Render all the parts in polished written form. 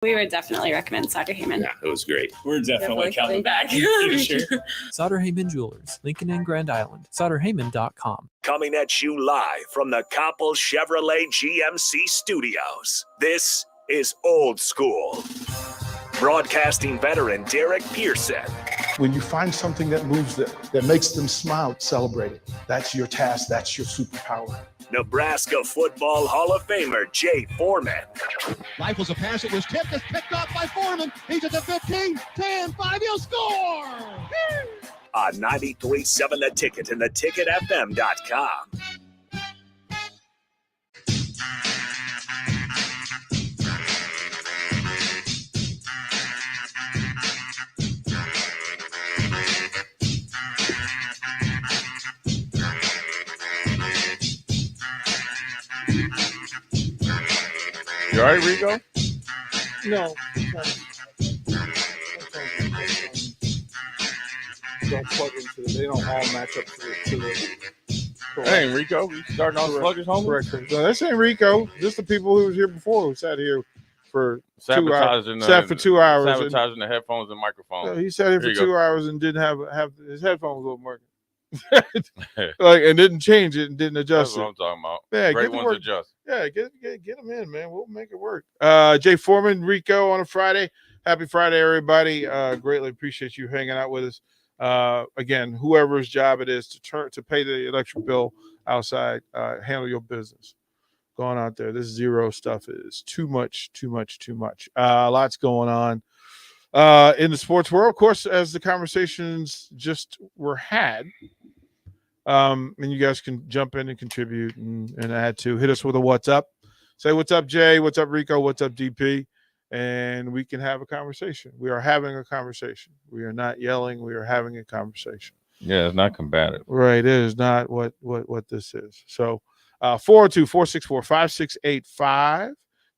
We would definitely recommend Sauter Heyman. Yeah, it was great. We're definitely coming back in the future. Sauter Heyman Jewelers, Lincoln and Grand Island. SauterHeyman.com. Coming at you live from the Koppel Chevrolet GMC studios. This is Old School. Broadcasting veteran Derek Pearson. When you find something that moves them, that makes them smile, celebrate it. That's your task. That's your superpower. Nebraska Football Hall of Famer Jay Foreman. Rifles a pass. It was tipped. It's picked off by Foreman. He's at the 15, 10, 5. He'll score! On 93.7 The Ticket and theticketfm.com. You all right, Rico? No. Don't plug into them. They don't all match up to the That ain't Rico. We starting off sluggish, homie? Correct. No, this ain't Rico. This the people who was here before who sat here for 2 hours. Sat for 2 hours. Sabotaging the headphones and microphones. He sat here for 2 hours and didn't have his headphones wasn't working. And didn't change it and didn't adjust That's what I'm talking about. Yeah, Great ones adjust. Yeah, get them in, man. We'll make it work. Jay Foreman, Rico on a Friday. Happy Friday, everybody. Greatly appreciate you hanging out with us. Again, whoever's job it is to pay the electric bill outside, handle your business. Going out there, this zero stuff is too much. Lots going on in the sports world, of course, as the conversations just were had. And you guys can jump in and contribute and add to. Hit us with a what's up. Say what's up, Jay. What's up, Rico? What's up, DP? And we can have a conversation. We are having a conversation. We are not yelling. We are having a conversation. Yeah, it's not combative. Right. It is not what this is. So 402-464-5685.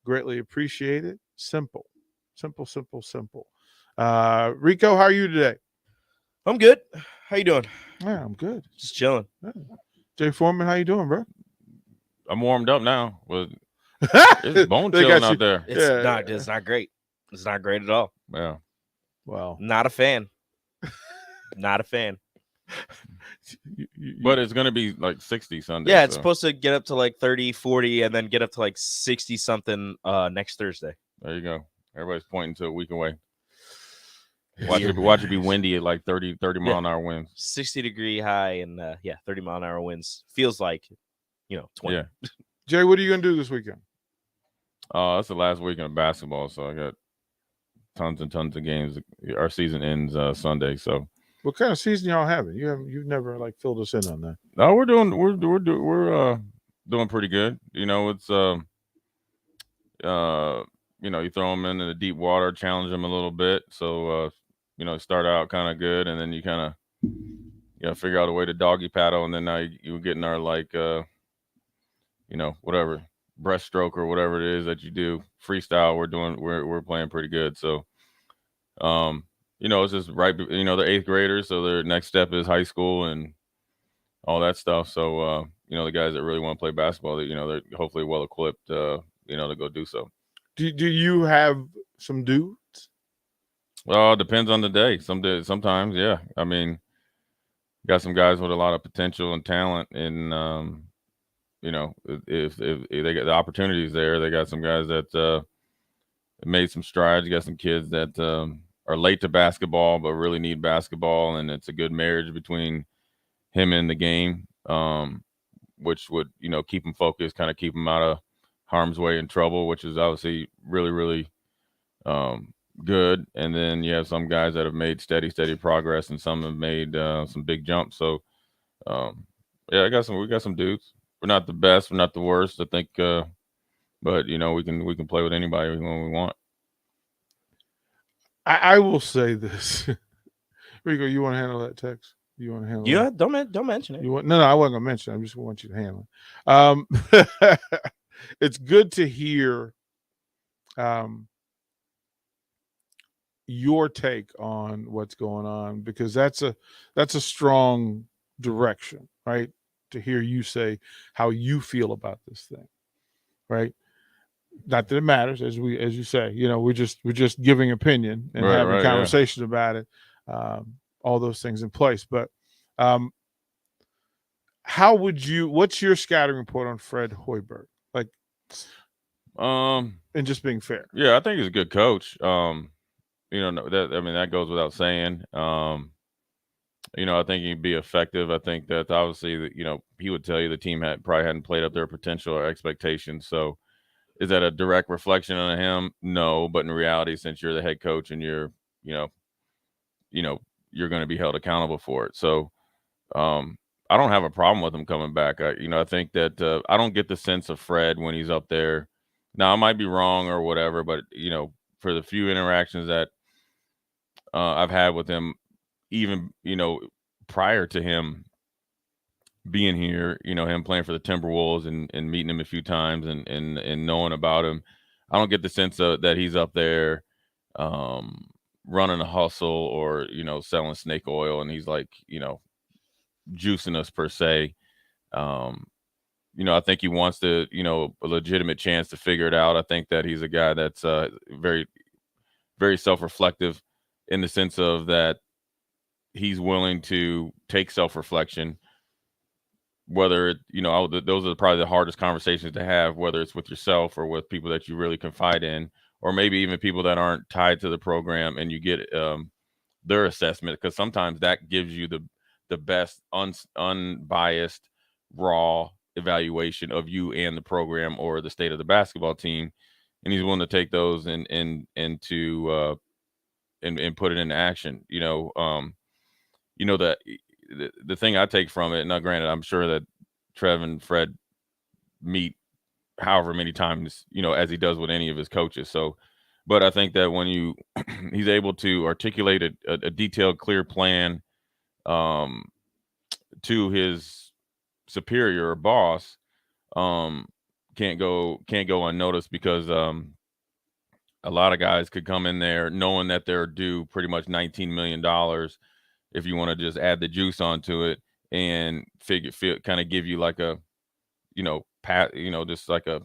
Greatly appreciate it. Simple. Rico, how are you today? I'm good. How you doing? Yeah, I'm good. Just chilling. Yeah. Jay Foreman, how you doing, bro? I'm warmed up now. It's bone chilling out there. It's not great. It's not great at all. Yeah. Wow. Not a fan. Not a fan. But it's going to be like 60 Sunday. Yeah, it's supposed to get up to like 30, 40, and then get up to like 60 something next Thursday. There you go. Everybody's pointing to a week away. Watch it be windy at like 30 mile an hour winds. 60-degree high and 30 mile an hour winds. Feels like 20. Yeah. Jay, what are you gonna do this weekend? That's the last weekend of basketball, so I got tons and tons of games. Our season ends Sunday, so. What kind of season y'all having? You've never like filled us in on that. No, we're doing pretty good. It's you throw them into the deep water, challenge them a little bit. So start out kind of good, and then you kind of figure out a way to doggy paddle, and then now you're getting our whatever breaststroke or whatever it is that you do freestyle. We're playing pretty good. So it's just right. They're eighth graders, so their next step is high school and all that stuff. So the guys that really want to play basketball, they're hopefully well equipped, to go do so. Do you have some dudes? Well, it depends on the day. Sometimes, yeah. I mean, got some guys with a lot of potential and talent, and if they get the opportunities there, they got some guys that made some strides. You got some kids that are late to basketball but really need basketball, and it's a good marriage between him and the game, which would keep him focused, kind of keep him out of harm's way and trouble, which is obviously really, really good. And then you have some guys that have made steady progress, and some have made some big jumps. So we got some dudes. We're not the best, we're not the worst, I think, but we can play with anybody when we want. I will say this. Rico, you want to handle that text? You want to handle it? Don't mention it. No, I wasn't gonna mention it. I just want you to handle it. It's good to hear your take on what's going on, because that's a strong direction, right? To hear you say how you feel about this thing, right? not that it matters, as you say, we're just giving opinion and Right, having right, conversation about it. All those things in place. But what's your scouting report on Fred Hoiberg? Like, and just being fair. Yeah, I think he's a good coach. That goes without saying. I think he'd be effective. I think that obviously, he would tell you the team probably hadn't played up their potential or expectations. So is that a direct reflection on him? No, but in reality, since you're the head coach and you're going to be held accountable for it. So I don't have a problem with him coming back. I think that I don't get the sense of Fred when he's up there. Now, I might be wrong or whatever, but, for the few interactions that I've had with him, even, prior to him being here, him playing for the Timberwolves and meeting him a few times and knowing about him, I don't get the sense that he's up there running a hustle or, selling snake oil, and he's like, juicing us per se. I think he wants to, a legitimate chance to figure it out. I think that he's a guy that's very, very self-reflective in the sense of that he's willing to take self-reflection, whether, those are probably the hardest conversations to have, whether it's with yourself or with people that you really confide in, or maybe even people that aren't tied to the program, and you get their assessment, because sometimes that gives you the best unbiased, raw evaluation of you and the program or the state of the basketball team. And he's willing to take those and put it into action. That the thing I take from it, now granted, I'm sure that Trev and Fred meet however many times, as he does with any of his coaches. So, but I think that when he's able to articulate a detailed, clear plan to his superior or boss, can't go unnoticed, because a lot of guys could come in there knowing that they're due pretty much $19 million, if you want to just add the juice onto it, and kind of give you like a, just like a,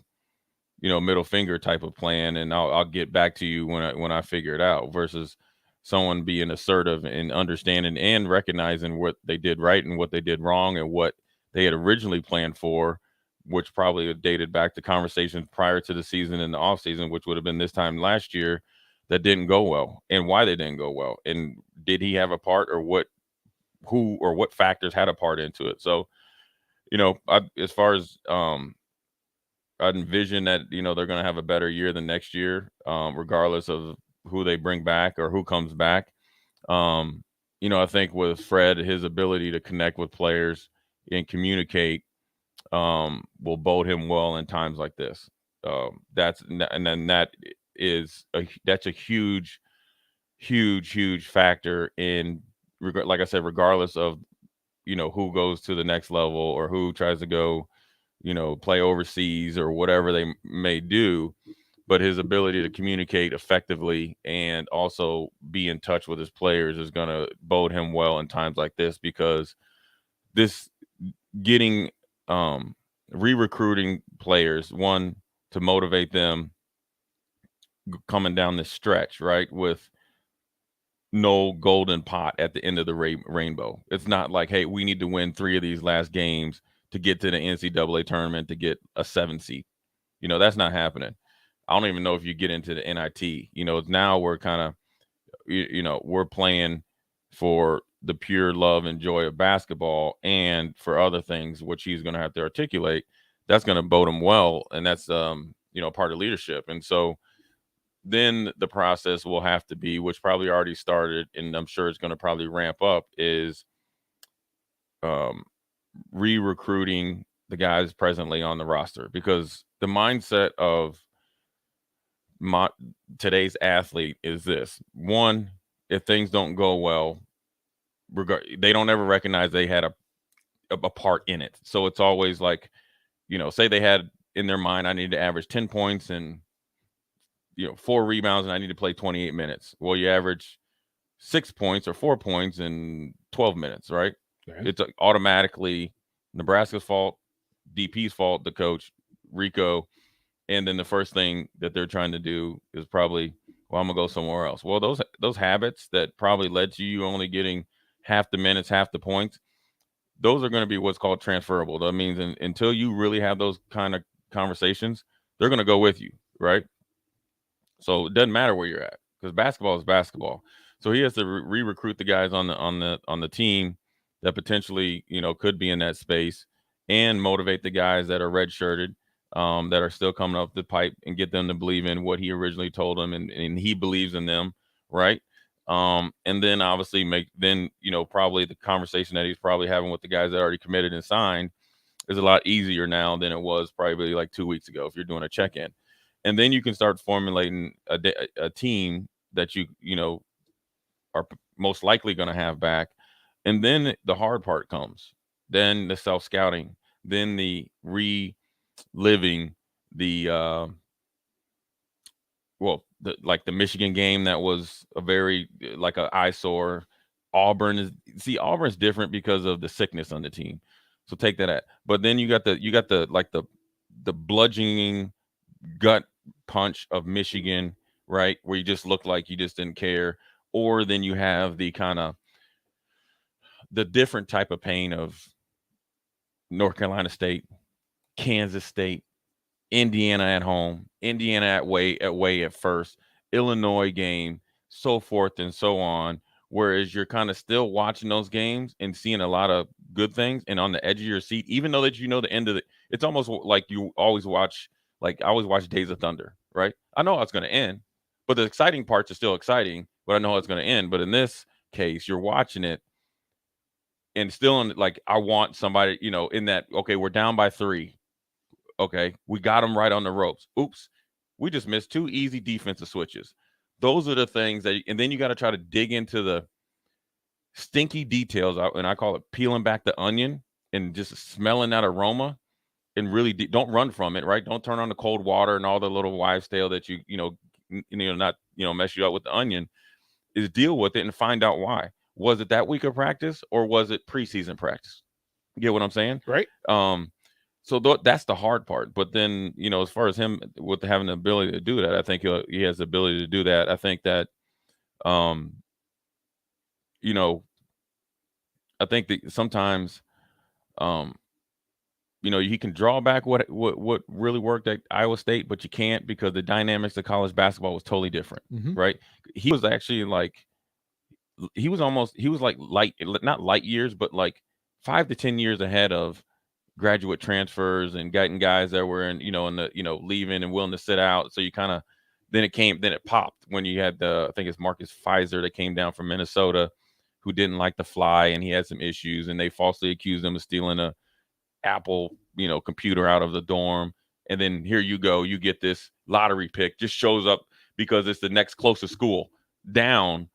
middle finger type of plan, and I'll get back to you when I figure it out, versus someone being assertive and understanding and recognizing what they did right and what they did wrong and what they had originally planned for, which probably dated back to conversations prior to the season and the off season, which would have been this time last year, that didn't go well, and why they didn't go well, and did he have a part, or what factors had a part into it. So, as far as I envision that, they're going to have a better year than next year, regardless of who they bring back or who comes back. I think with Fred, his ability to connect with players and communicate will bode him well in times like this. That's a huge, huge, huge factor in, like I said, regardless of, who goes to the next level or who tries to go, play overseas or whatever they may do. But his ability to communicate effectively and also be in touch with his players is going to bode him well in times like this, because this getting re-recruiting players, one, to motivate them coming down this stretch, right, with no golden pot at the end of the rainbow. It's not like, hey, we need to win 3 of these last games to get to the NCAA tournament to get a 7 seed. That's not happening. I don't even know if you get into the NIT. Now we're kind of, we're playing for the pure love and joy of basketball, and for other things, which he's going to have to articulate. That's going to bode him well, and that's part of leadership. And so then the process will have to be, which probably already started, and I'm sure it's going to probably ramp up, is re-recruiting the guys presently on the roster, because the mindset of today's athlete is this: one, if things don't go well, they don't ever recognize they had a part in it. So it's always like, say they had in their mind, I need to average 10 points and 4 rebounds, and I need to play 28 minutes. Well, you average 6 points or 4 points in 12 minutes, right? Okay. It's automatically Nebraska's fault, DP's fault, the coach, Rico, And then the first thing that they're trying to do is probably, well, I'm gonna go somewhere else. Well, those habits that probably led to you only getting half the minutes, half the points, those are going to be what's called transferable. That means until you really have those kind of conversations, they're going to go with you, right? So it doesn't matter where you're at, because basketball is basketball. So he has to re-recruit the guys on the team that potentially, could be in that space, and motivate the guys that are redshirted, that are still coming up the pipe, and get them to believe in what he originally told them, and he believes in them, right? And then obviously probably the conversation that he's probably having with the guys that already committed and signed is a lot easier now than it was probably like 2 weeks ago if you're doing a check-in. And then you can start formulating a team that you are most likely going to have back. And then the hard part comes. Then the self-scouting, then the reliving the the Michigan game that was a very like an eyesore. Auburn's different because of the sickness on the team. So take that but then you got the bludgeoning gut punch of Michigan, right? Where you just look like you just didn't care. Or then you have the kind of the different type of pain of North Carolina State, Kansas State, Indiana at home, Indiana at away at first, Illinois game, so forth and so on. Whereas you're kind of still watching those games and seeing a lot of good things and on the edge of your seat, even though that the end of it. It's almost like you always watch, like I always watch Days of Thunder, right? I know how it's going to end, but the exciting parts are still exciting, but I know how it's going to end. But in this case, you're watching it and still I want somebody, in that, okay, we're down by 3. Okay, we got them right on the ropes. Oops, we just missed 2 easy defensive switches. Those are the things and then you got to try to dig into the stinky details, and I call it peeling back the onion and just smelling that aroma, and really don't run from it, right? Don't turn on the cold water and all the little wives' tale that mess you up with the onion. Is deal with it and find out why. Was it that week of practice, or was it preseason practice? You get what I'm saying? Right. So that's the hard part. But then, as far as him with having the ability to do that, I think he has the ability to do that. I think that, I think that sometimes, he can draw back what really worked at Iowa State, but you can't, because the dynamics of college basketball was totally different, right? He was actually he was not light years, but like 5 to 10 years ahead of graduate transfers and getting guys that were leaving and willing to sit out. So you kind of, then it popped when you had I think it's Marcus Pfizer that came down from Minnesota, who didn't like to fly, and he had some issues, and they falsely accused him of stealing a Apple, computer out of the dorm. And then here you go, you get this lottery pick, just shows up because it's the next closest school down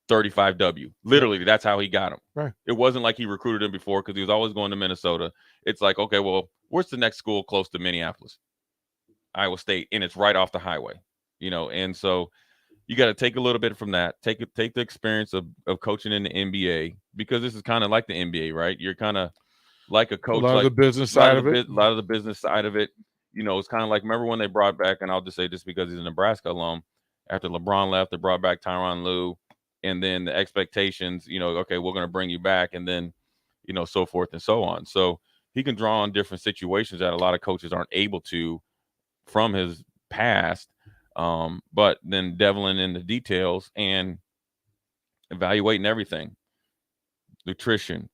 35W. Literally, that's how he got him. Right. It wasn't like he recruited him before, because he was always going to Minnesota. It's like, okay, well, where's the next school close to Minneapolis? Iowa State, and it's right off the highway, and so you got to take a little bit from that. Take the experience of coaching in the NBA, because this is kind of like the NBA, right? You're kind of like a coach, a lot of the business side of it. A lot of the business side of it. It's kind of like, remember when they brought back, and I'll just say this because he's a Nebraska alum, after LeBron left, they brought back Tyronn Lue, and then the expectations, okay, we're going to bring you back, and then, so forth and so on. So he can draw on different situations that a lot of coaches aren't able to from his past, but then deviling in the details and evaluating everything: nutrition,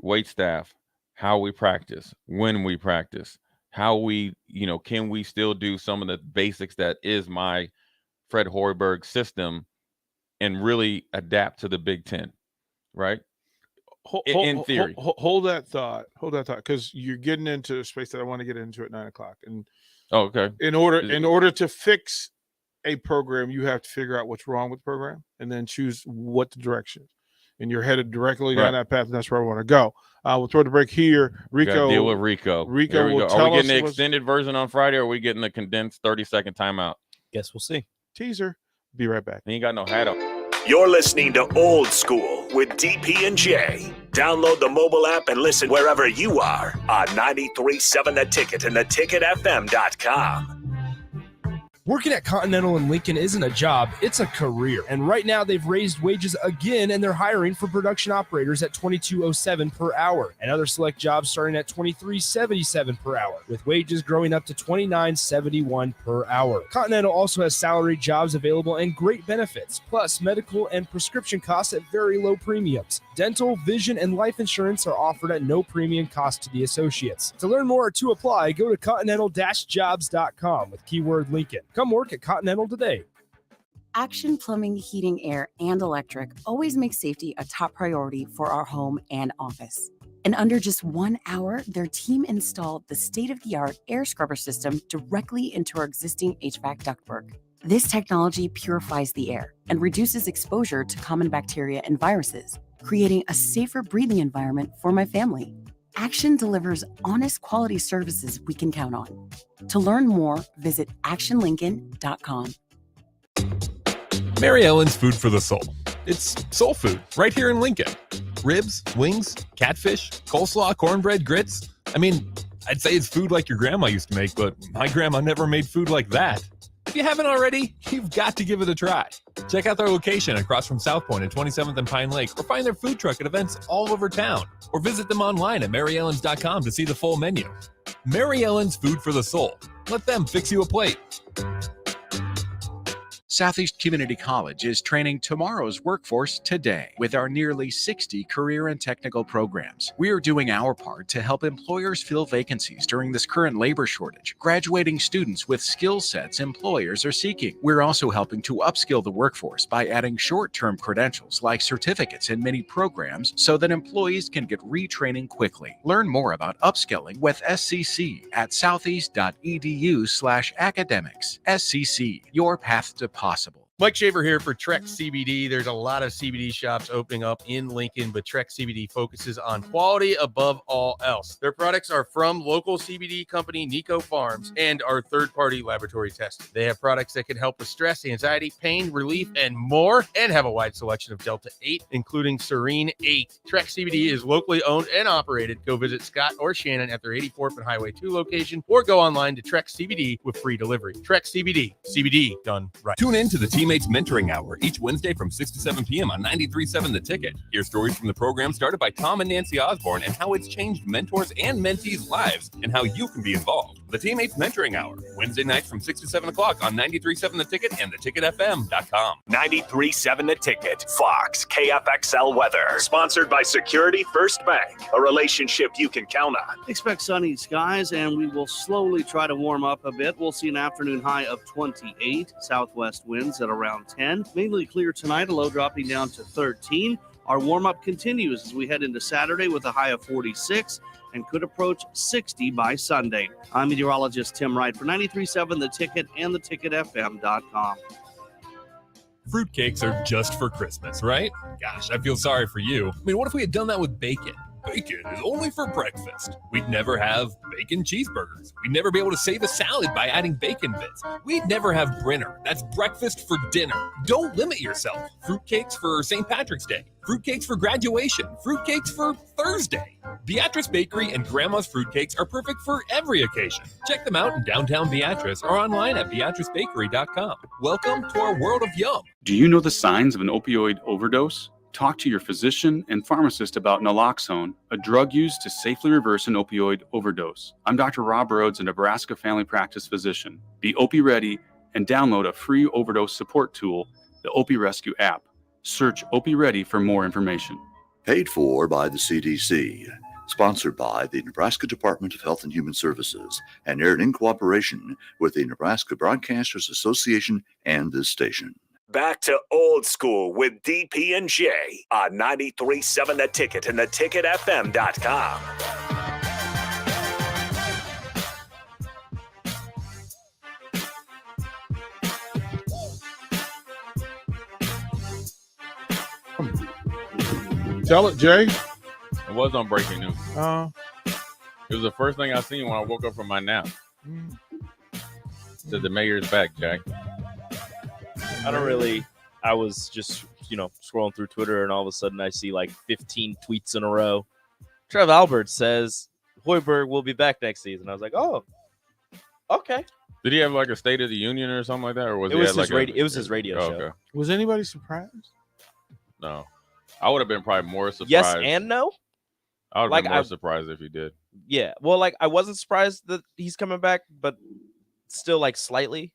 weight staff, how we practice, when we practice, how we, can we still do some of the basics that is my Fred Hoiberg system, and really adapt to the Big Ten, right? In theory. Hold that thought, because you're getting into a space that I want to get into at 9:00. And okay, in order to fix a program, you have to figure out what's wrong with the program, and then choose what the direction is. And you're headed directly down that path, and that's where I want to go. We'll throw the break here. Rico, deal with Rico. Rico will tell us. Are we getting the extended version on Friday, or are we getting the condensed 30-second timeout? Guess we'll see. Teaser. Be right back. He ain't got no hat on. You're listening to Old School with DP and J. Download the mobile app and listen wherever you are on 93.7 The Ticket and theticketfm.com. Working at Continental in Lincoln isn't a job, it's a career. And right now they've raised wages again and they're hiring for production operators at $22.07 per hour and other select jobs starting at $23.77 per hour, with wages growing up to $29.71 per hour. Continental also has salaried jobs available and great benefits, plus medical and prescription costs at very low premiums. Dental, vision, and life insurance are offered at no premium cost to the associates. To learn more or to apply, go to continental-jobs.com with keyword Lincoln. Come work at Continental today. Action Plumbing, Heating, Air, and Electric always makes safety a top priority for our home and office. In under just 1 hour, their team installed the state-of-the-art air scrubber system directly into our existing HVAC ductwork. This technology purifies the air and reduces exposure to common bacteria and viruses, creating a safer breathing environment for my family. Action delivers honest quality services we can count on. To learn more, visit actionlincoln.com. Mary Ellen's Food for the Soul. It's soul food right here in Lincoln. Ribs, wings, catfish, coleslaw, cornbread, grits. I mean, I'd say it's food like your grandma used to make, but my grandma never made food like that. If you haven't already, you've got to give it a try. Check out their location across from South Point at 27th and Pine Lake, or find their food truck at events all over town, or visit them online at maryellens.com to see the full menu. Mary Ellen's Food for the Soul. Let them fix you a plate. Southeast Community College is training tomorrow's workforce today with our nearly 60 career and technical programs. We are doing our part to help employers fill vacancies during this current labor shortage, graduating students with skill sets employers are seeking. We're also helping to upskill the workforce by adding short-term credentials like certificates in many programs so that employees can get retraining quickly. Learn more about upskilling with SCC at southeast.edu/academics. SCC, your path to possible. Mike Shaver here for Trek CBD. There's a lot of CBD shops opening up in Lincoln, but Trek CBD focuses on quality above all else. Their products are from local CBD company Nico Farms and are third-party laboratory tested. They have products that can help with stress, anxiety, pain, relief, and more, and have a wide selection of Delta 8, including Serene 8. Trek CBD is locally owned and operated. Go visit Scott or Shannon at their 84th and Highway 2 location, or go online to Trek CBD with free delivery. Trek CBD. CBD done right. Tune in to the Teammates Mentoring Hour each Wednesday from 6 to 7 p.m. on 93.7 The Ticket. Hear stories from the program started by Tom and Nancy Osborne and how it's changed mentors and mentees' lives and how you can be involved. The Teammates Mentoring Hour, Wednesday nights from 6 to 7 o'clock on 93.7 The Ticket and theticketfm.com. 93.7 The Ticket, Fox, KFXL weather. Sponsored by Security First Bank, a relationship you can count on. Expect sunny skies, and we will slowly try to warm up a bit. We'll see an afternoon high of 28, southwest winds at around 10. Mainly clear tonight, a low dropping down to 13. Our warm-up continues as we head into Saturday with a high of 46 and could approach 60 by Sunday. I'm meteorologist Tim Wright for 93.7 The Ticket and theticketfm.com. Fruitcakes are just for Christmas, right? Gosh, I feel sorry for you. I mean, what if we had done that with bacon? Bacon is only for breakfast. We'd never have bacon cheeseburgers. We'd never be able to save a salad by adding bacon bits. We'd never have Brinner. That's breakfast for dinner. Don't limit yourself. Fruitcakes for St. Patrick's Day. Fruitcakes for graduation. Fruitcakes for Thursday. Beatrice Bakery and Grandma's Fruitcakes are perfect for every occasion. Check them out in downtown Beatrice or online at beatricebakery.com. Welcome to our world of yum. Do you know the signs of an opioid overdose? Talk to your physician and pharmacist about naloxone, a drug used to safely reverse an opioid overdose. I'm Dr. Rob Rhodes, a Nebraska family practice physician. Be Opie Ready and download a free overdose support tool, the Opie Rescue app. Search Opie Ready for more information. Paid for by the CDC. Sponsored by the Nebraska Department of Health and Human Services and aired in cooperation with the Nebraska Broadcasters Association and this station. Back to old school with DP and J on 93.7 The Ticket and theticketfm.com. Tell it, Jay. It was on breaking news. It was the first thing I seen when I woke up from my nap. Said the mayor's back, Jack. I was just, scrolling through Twitter and all of a sudden I see like 15 tweets in a row. Trev Albert says Hoiberg will be back next season. I was like, oh, okay. Did he have like a State of the Union or something like that, or was It he was had like his radio. It was his radio show. Okay. Was anybody surprised? No, I would have been probably more surprised. Yes and no. I would have Like, been more surprised if he did. Yeah. Well, like I wasn't surprised that he's coming back, but still like slightly,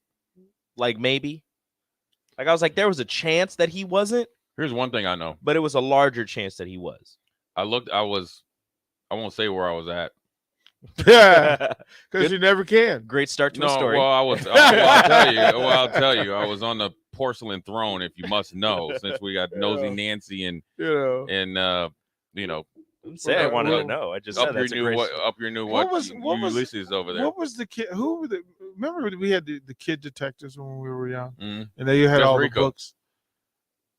like maybe. Like I was like, there was a chance that he wasn't, Here's one thing I know. but it was a larger chance that he was. I won't say where I was at. Yeah, because you never can. Great start to No, a story. well, I'll tell you. I was on the porcelain throne, if you must know, since we got Nosy Nancy and Say I wanted to know. I just said that's a great Ulysses over there. What was the kid? Who were the? Remember we had the kid detectives when we were young, Mhm. and they had Just all Rico. the books.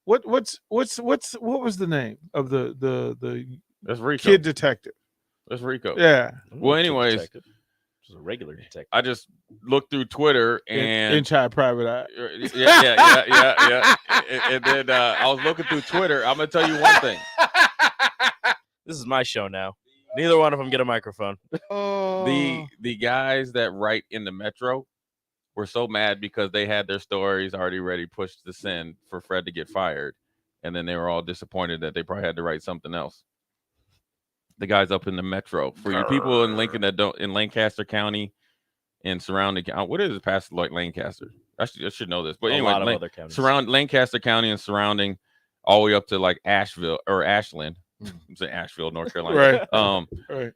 What was the name of the That's Rico. kid detective? That's Rico. Yeah. Well, anyways, Detective. Just a regular detective. I just looked through Twitter and Inside Private Eye. yeah. And then I was looking through Twitter. I'm gonna tell you one thing. This is my show now. Neither one of them get a microphone. The guys that write in the Metro were so mad because they had their stories already ready, pushed to send for Fred to get fired, and then they were all disappointed that they probably had to write something else. The guys up in the Metro, for you people in Lincoln that don't, in Lancaster County and surrounding, what is it past like Lancaster? I should know this, but anyway, lot of other counties. surround Lancaster County and surrounding, all the way up to like Asheville or Ashland. I'm saying Asheville, North Carolina. Right.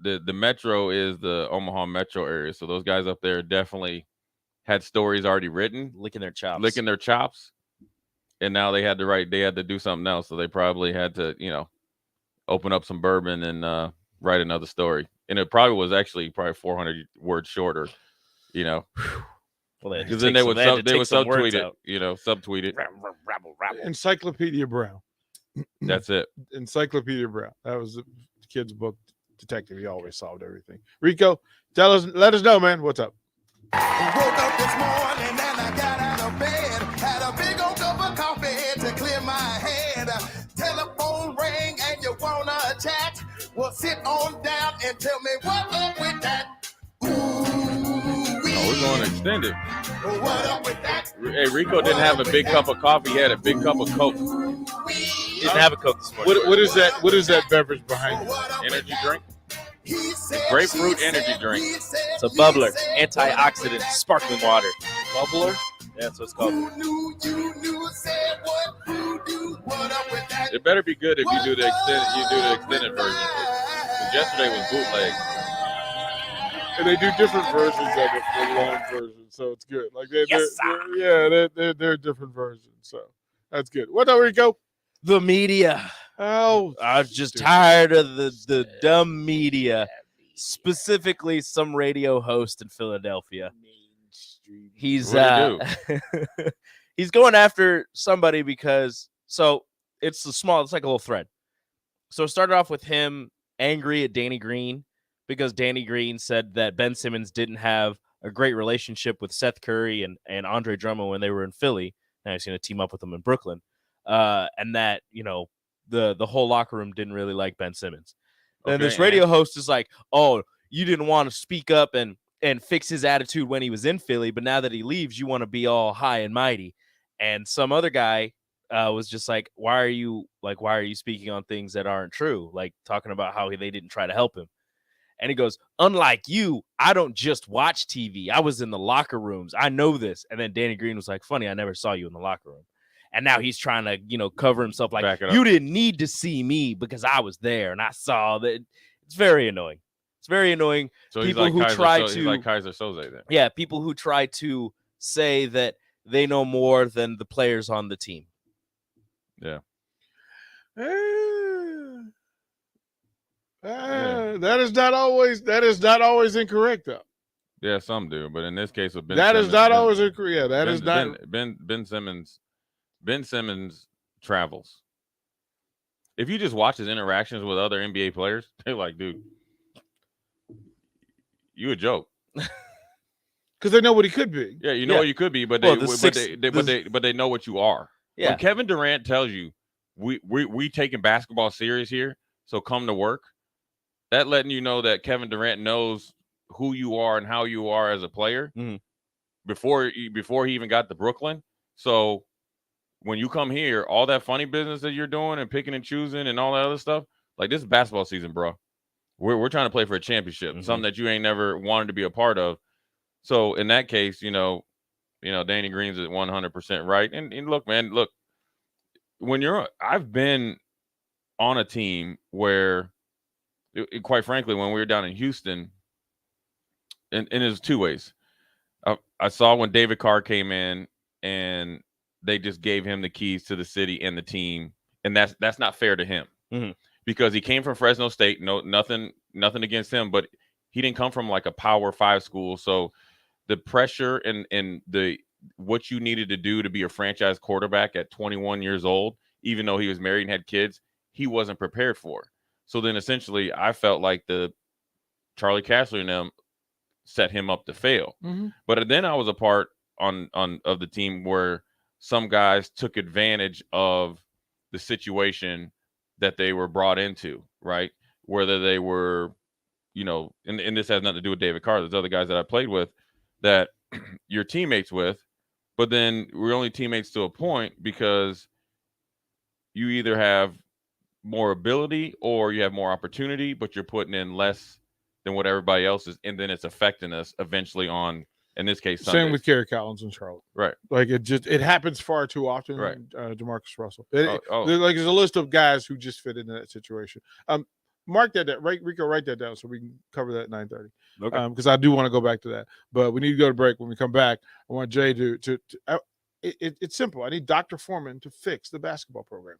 The Metro is the Omaha metro area, so those guys up there definitely had stories already written, licking their chops, and now they had to do something else, so they probably had to open up some bourbon and write another story, and it probably was actually 400 words shorter, Well, because then they would subtweet it, subtweet it. Encyclopedia Brown. That's it. Encyclopedia Brown. That was the kid's book. Detective. He always solved everything. Rico, let us know, man. What's up? Woke up this morning and I got out of bed. Had a big old cup of coffee to clear my head. Telephone rang and you wanna chat? Well, sit on down and tell me what up with that. We're going to extend it. What up with that? Hey, Rico didn't have a big cup of coffee. He had a big cup of Coke. Didn't have a Coke this morning. What is that? What is that beverage behind you? Energy drink. Grapefruit energy drink. It's a bubbler, antioxidant, sparkling water. Bubbler? Yeah, that's what it's called. It better be good if you do the extended version. Because yesterday was bootleg. And they do different versions of it for the long version, so it's good. Like they're different versions, so that's good. What up, Rico? The media. Oh, I'm just tired of the dumb media, specifically some radio host in Philadelphia. He's he's going after somebody because it's like a little thread. So it started off with him angry at Danny Green because Danny Green said that Ben Simmons didn't have a great relationship with Seth Curry and Andre Drummond when they were in Philly. Now he's going to team up with them in Brooklyn. And that, the whole locker room didn't really like Ben Simmons. Then this radio host is like, oh, you didn't want to speak up and fix his attitude when he was in Philly, but now that he leaves, you want to be all high and mighty. And some other guy was just like, why are you speaking on things that aren't true? Like talking about how they didn't try to help him. And he goes, unlike you, I don't just watch TV. I was in the locker rooms. I know this. And then Danny Green was like, funny, I never saw you in the locker room. And now he's trying to, cover himself like, you didn't need to see me because I was there and I saw that. It's very annoying. It's very annoying. So people he's like Kaiser Soze then. Yeah, people who try to say that they know more than the players on the team. Yeah. That is not always incorrect though. Yeah, some do, but in this case with Ben that Simmons, is not always incorrect. Yeah, that is not Ben Simmons travels. If you just watch his interactions with other NBA players, they're like, dude, you a joke. Because they know what he could be. Yeah, you know what you could be, but they know what you are. Yeah. When Kevin Durant tells you we taking basketball serious here, so come to work, that letting you know that Kevin Durant knows who you are and how you are as a player before he even got to Brooklyn. So when you come here, all that funny business that you're doing and picking and choosing and all that other stuff, like this is basketball season, bro. We're trying to play for a championship, something that you ain't never wanted to be a part of. So in that case, Danny Green's at 100% right. And look, man, when I've been on a team where, quite frankly, when we were down in Houston, and there's two ways. I saw when David Carr came in and they just gave him the keys to the city and the team, and that's not fair to him because he came from Fresno State. No, nothing against him, but he didn't come from like a Power 5 school, so the pressure and the what you needed to do to be a franchise quarterback at 21 years old, even though he was married and had kids, he wasn't prepared for. So then essentially I felt like the Charlie Cashler and them set him up to fail. But then I was a part of the team where some guys took advantage of the situation that they were brought into, right? Whether they were, and this has nothing to do with David Carr. There's other guys that I played with that you're teammates with, but then we're only teammates to a point because you either have more ability or you have more opportunity, but you're putting in less than what everybody else is, and then it's affecting us eventually on, in this case, Sundays. Same with Kerry Collins in Charlotte. Right. Like it happens far too often. Right. DeMarcus Russell. Oh. There's a list of guys who just fit into that situation. Mark that down. Right, Rico, write that down so we can cover that at 9:30. Okay. Because I do want to go back to that, but we need to go to break. When we come back, I want Jay it's simple. I need Dr. Foreman to fix the basketball program.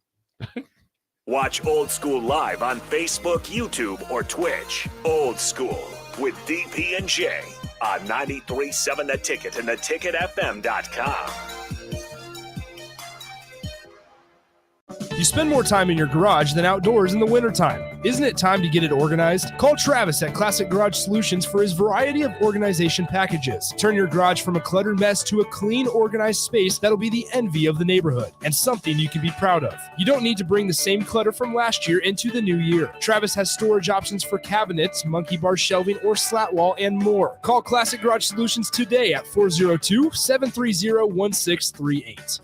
Watch Old School live on Facebook, YouTube, or Twitch. Old School with DP and J on 93.7 The Ticket and theticketfm.com. You spend more time in your garage than outdoors in the wintertime. Isn't it time to get it organized? Call Travis at Classic Garage Solutions for his variety of organization packages. Turn your garage from a cluttered mess to a clean, organized space that'll be the envy of the neighborhood and something you can be proud of. You don't need to bring the same clutter from last year into the new year. Travis has storage options for cabinets, monkey bar shelving, or slat wall, and more. Call Classic Garage Solutions today at 402-730-1638.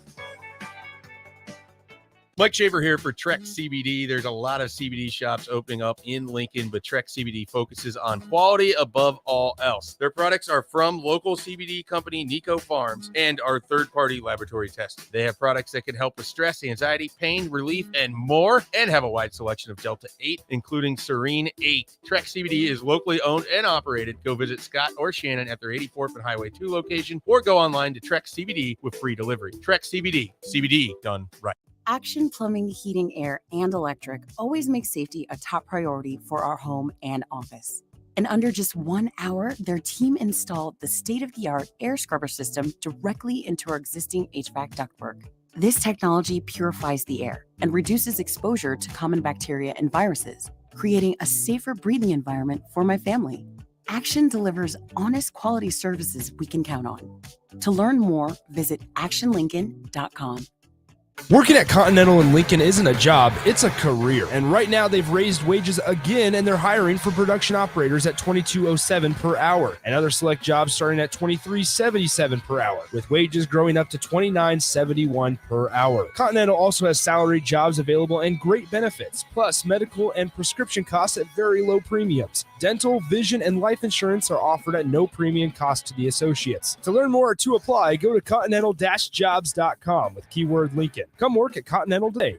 Mike Shaver here for Trek CBD. There's a lot of CBD shops opening up in Lincoln, but Trek CBD focuses on quality above all else. Their products are from local CBD company Nico Farms and are third-party laboratory tested. They have products that can help with stress, anxiety, pain, relief, and more, and have a wide selection of Delta 8, including Serene 8. Trek CBD is locally owned and operated. Go visit Scott or Shannon at their 84th and Highway 2 location, or go online to Trek CBD with free delivery. Trek CBD. CBD done right. Action Plumbing, Heating, Air, and Electric always makes safety a top priority for our home and office. In under just 1 hour, their team installed the state-of-the-art air scrubber system directly into our existing HVAC ductwork. This technology purifies the air and reduces exposure to common bacteria and viruses, creating a safer breathing environment for my family. Action delivers honest quality services we can count on. To learn more, visit actionlincoln.com. Working at Continental in Lincoln isn't a job, it's a career. And right now they've raised wages again and they're hiring for production operators at $22.07 per hour and other select jobs starting at $23.77 per hour, with wages growing up to $29.71 per hour. Continental also has salaried jobs available and great benefits, plus medical and prescription costs at very low premiums. Dental, vision, and life insurance are offered at no premium cost to the associates. To learn more or to apply, go to continental-jobs.com with keyword Lincoln. Come work at Continental today.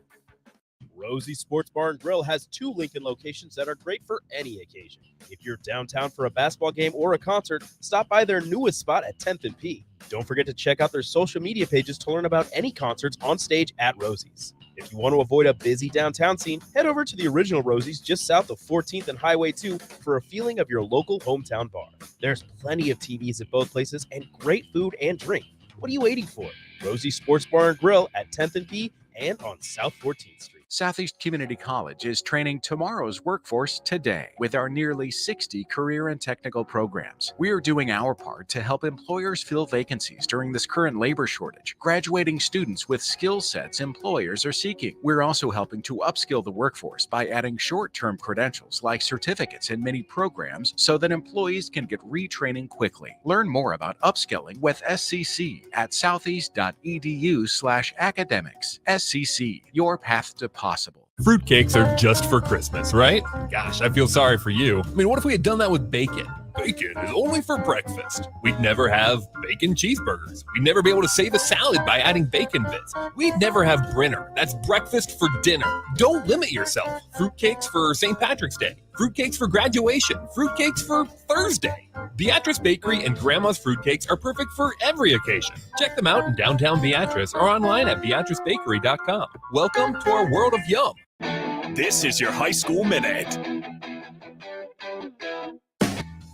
Rosie Sports Bar and Grill has 2 Lincoln locations that are great for any occasion. If you're downtown for a basketball game or a concert, stop by their newest spot at 10th and P. Don't forget to check out their social media pages to learn about any concerts on stage at Rosie's. If you want to avoid a busy downtown scene, head over to the original Rosie's just south of 14th and Highway 2 for a feeling of your local hometown bar. There's plenty of TVs at both places and great food and drink. What are you waiting for? Rosie Sports Bar and Grill at 10th and P and on South 14th Street. Southeast Community College is training tomorrow's workforce today with our nearly 60 career and technical programs. We are doing our part to help employers fill vacancies during this current labor shortage, graduating students with skill sets employers are seeking. We're also helping to upskill the workforce by adding short-term credentials like certificates in many programs so that employees can get retraining quickly. Learn more about upskilling with SCC at southeast.edu/academics. SCC, your path to possible. Fruitcakes are just for Christmas, right? Gosh, I feel sorry for you. I mean, what if we had done that with bacon? Bacon is only for breakfast. We'd never have bacon cheeseburgers. We'd never be able to save a salad by adding bacon bits. We'd never have Brinner. That's breakfast for dinner. Don't limit yourself. Fruitcakes for St. Patrick's Day. Fruitcakes for graduation. Fruitcakes for Thursday. Beatrice Bakery and Grandma's Fruitcakes are perfect for every occasion. Check them out in downtown Beatrice or online at beatricebakery.com. Welcome to our world of yum. This is your High School Minute.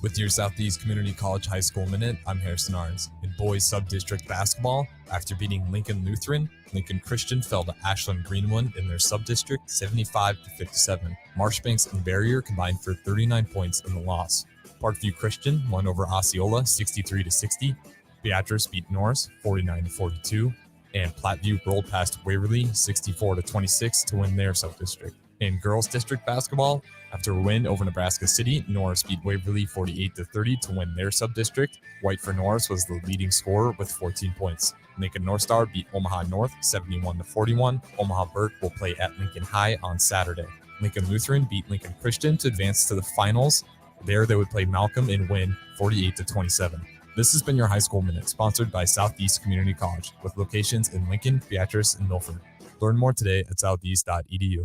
With your Southeast Community College High School Minute, I'm Harrison Arns. In boys sub-district basketball, after beating Lincoln Lutheran, Lincoln Christian fell to Ashland Greenwood in their sub-district 75-57. Marshbanks and Barrier combined for 39 points in the loss. Parkview Christian won over Osceola 63-60. Beatrice beat Norris 49-42. And Platteview rolled past Waverly 64-26 to win their sub-district. In girls district basketball, after a win over Nebraska City, Norris beat Waverly 48-30 to win their sub-district. White for Norris was the leading scorer with 14 points. Lincoln North Star beat Omaha North 71-41. Omaha Burke will play at Lincoln High on Saturday. Lincoln Lutheran beat Lincoln Christian to advance to the finals. There they would play Malcolm and win 48-27. This has been your High School Minute, sponsored by Southeast Community College, with locations in Lincoln, Beatrice, and Milford. Learn more today at southeast.edu.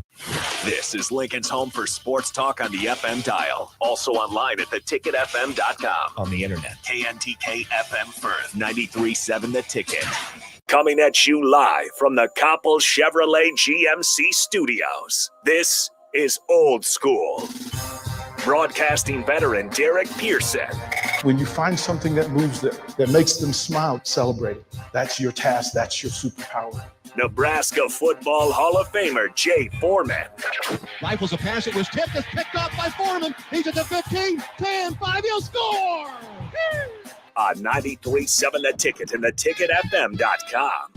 This is Lincoln's home for sports talk on the FM dial. Also online at theticketfm.com. On the internet. KNTK FM Firth, 93.7 The Ticket. Coming at you live from the Koppel Chevrolet GMC studios. This is Old School. Broadcasting veteran Derek Pearson. When you find something that moves them, that makes them smile, celebrate it. That's your task. That's your superpower. Nebraska Football Hall of Famer Jay Foreman. Rifles a pass. It was tipped. It's picked off by Foreman. He's at the 15, 10, 5. He'll score. On 93.7 The Ticket and theticketfm.com.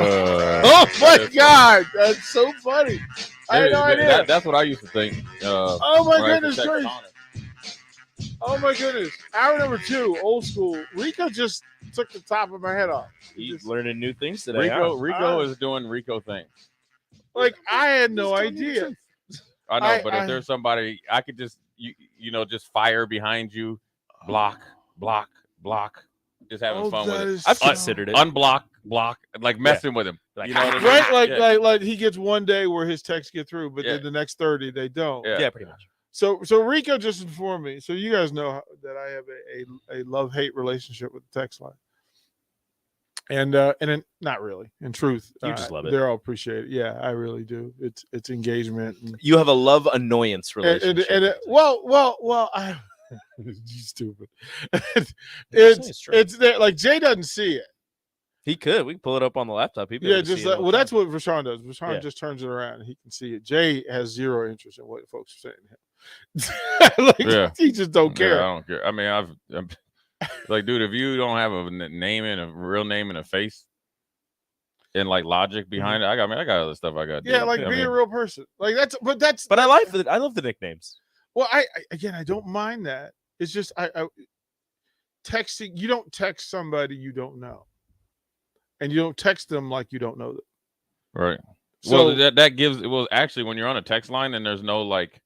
Oh my God, that's so funny. I had no idea. That's what I used to think. Oh my goodness gracious. Oh my goodness. Hour number 2, Old School. Rico just took the top of my head off. He's learning new things today. Rico is doing Rico things. Like, I had no idea. I know, but if there's somebody, I could just, just fire behind you, block, just having fun with it. I've considered it. Unblock, block, like messing with him. You know what I mean? Right? Like he gets one day where his texts get through, but then the next 30 they don't. Yeah, pretty much. So Rico just informed me. So you guys know that I have a love-hate relationship with the text line. And not really. In truth, you just love it. They're all appreciate it. Yeah, I really do. It's engagement. You have a love annoyance relationship. Well, you stupid. it's there. Like, Jay doesn't see it. He could. We can pull it up on the laptop. Just that's what Rashawn does. Rashawn just turns it around and he can see it. Jay has zero interest in what folks are saying to him. He just don't care. Yeah, I don't care. I mean, I'm like, dude, if you don't have a name and a real name and a face and like logic behind it, I got other stuff I got. Yeah, like be a real person. Like But I love the nicknames. Well, I don't mind that. It's just I texting. You don't text somebody you don't know, and you don't text them like you don't know them. Right. So that gives. Well, actually, when you're on a text line and there's no like,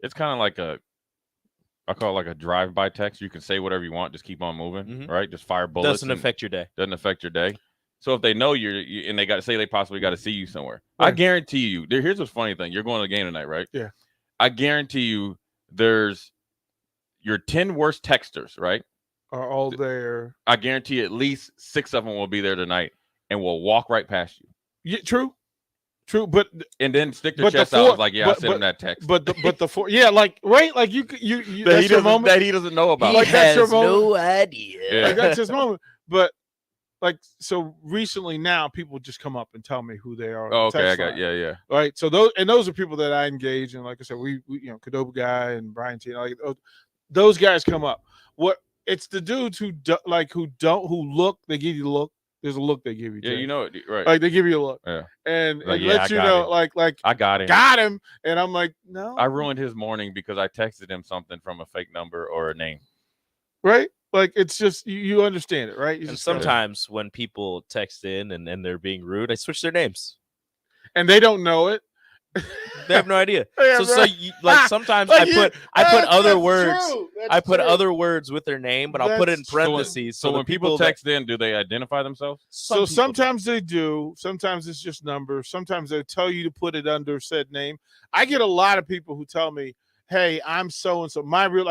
it's kind of like I call it like a drive-by text. You can say whatever you want, just keep on moving, right? Just fire bullets. Doesn't affect your day. Doesn't affect your day. So if they know you and they got to say they possibly got to see you somewhere, I guarantee you. Here's what's funny thing: you're going to the game tonight, right? Yeah. I guarantee you, there's your 10 worst texters, right? Are all there. I guarantee at least 6 of them will be there tonight and will walk right past you. Yeah, true. True, but and then stick their but the chest out. I four- was like, yeah, I but- sent him but- that text. But the four, yeah, like right, like you that's your moment that he doesn't know about. Like, that's your moment. no idea. Yeah. Like, that's his moment. But like so recently now, people just come up and tell me who they are. on Oh, the okay, I text got line. yeah. Right. So those are people that I engage, and like I said, we Cadoba guy and Brian T. Like those guys come up. What it's the dudes who who look. They give you the look. There's a look they give you. Yeah, Jay. you know it, right? Like they give you a look. Yeah. And Like, it yeah, lets I you got know, him. like I got him. got him, and I'm like, no, I ruined his morning because I texted him something from a fake number or a name. right? Like it's just you understand it, right? You And just gotta- sometimes when people text in and they're being rude, I switch their names. and they don't know it. They have no idea. Yeah, so right. you, like sometimes Like I you- put that's other words. true. That's I put true. other words with their name, but I'll put it in That's true. parentheses. So the when people that- text in, do they identify themselves? So sometimes they do. Sometimes it's just numbers. Sometimes they tell you to put it under said name. I get a lot of people who tell me, "Hey, I'm so and so." My real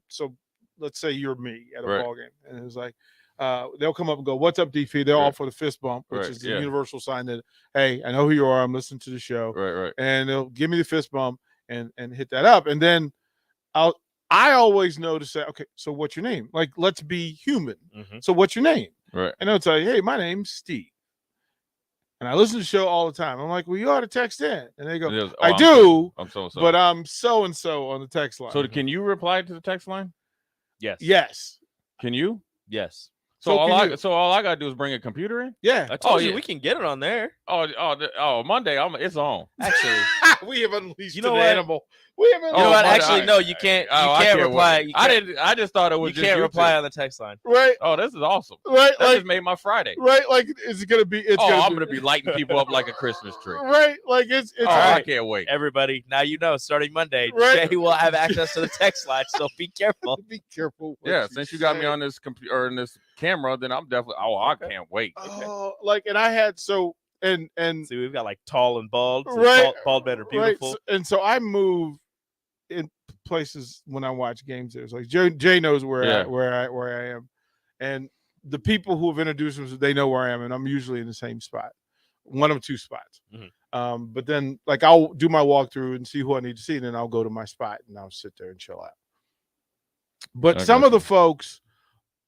so let's say you're me at a Right. ball game, and it's like they'll come up and go, "What's up, DP?" They're all Right. for the fist bump, which Right, is the yeah. universal sign that, "Hey, I know who you are. I'm listening to the show." Right. And they'll give me the fist bump and hit that up, and then I always know to say, "Okay, so what's your name?" Like, let's be human. So what's your name? Right. And they'll tell you, "Hey, my name's Steve." And I listen to the show all the time. I'm like, "Well, you ought to text in." And they go, It is, "I I'm do, I'm so but I'm so and so on the text line." So can you reply to the text line? Yes. Yes. Can you? Yes. So can all you. I gotta do is bring a computer in. Yeah. I told you yeah. we can get it on there. Monday it's on. Actually, we have unleashed You know an what? animal. We have you know what? Monday, Actually, no, you can't. You I can't can't reply. wait. You I can't- didn't. I just thought it was You just can't YouTube. reply on the text line. Right. Oh, this is awesome. Right. That Like just made my Friday. right. Like it's gonna be. It's I'm gonna be lighting people up like a Christmas tree. right. Like it's. Oh, all I right. can't wait. Everybody, now you know. Starting Monday, Right. Jay will have access to the text line. So be careful. Be careful. what Yeah, since you got me say. on this computer or in this camera, then I'm definitely. Oh, I can't wait. Oh, like, and I had and See, we've got like tall and bald. So Right, bald men are beautiful. Right. And so I move in places when I watch games. There's like Jay knows where Yeah. where I am, and the people who have introduced themselves, they know where I am, and I'm usually in the same spot, one of two spots. But then like I'll do my walkthrough and see who I need to see, and then I'll go to my spot and I'll sit there and chill out. But I some got of the folks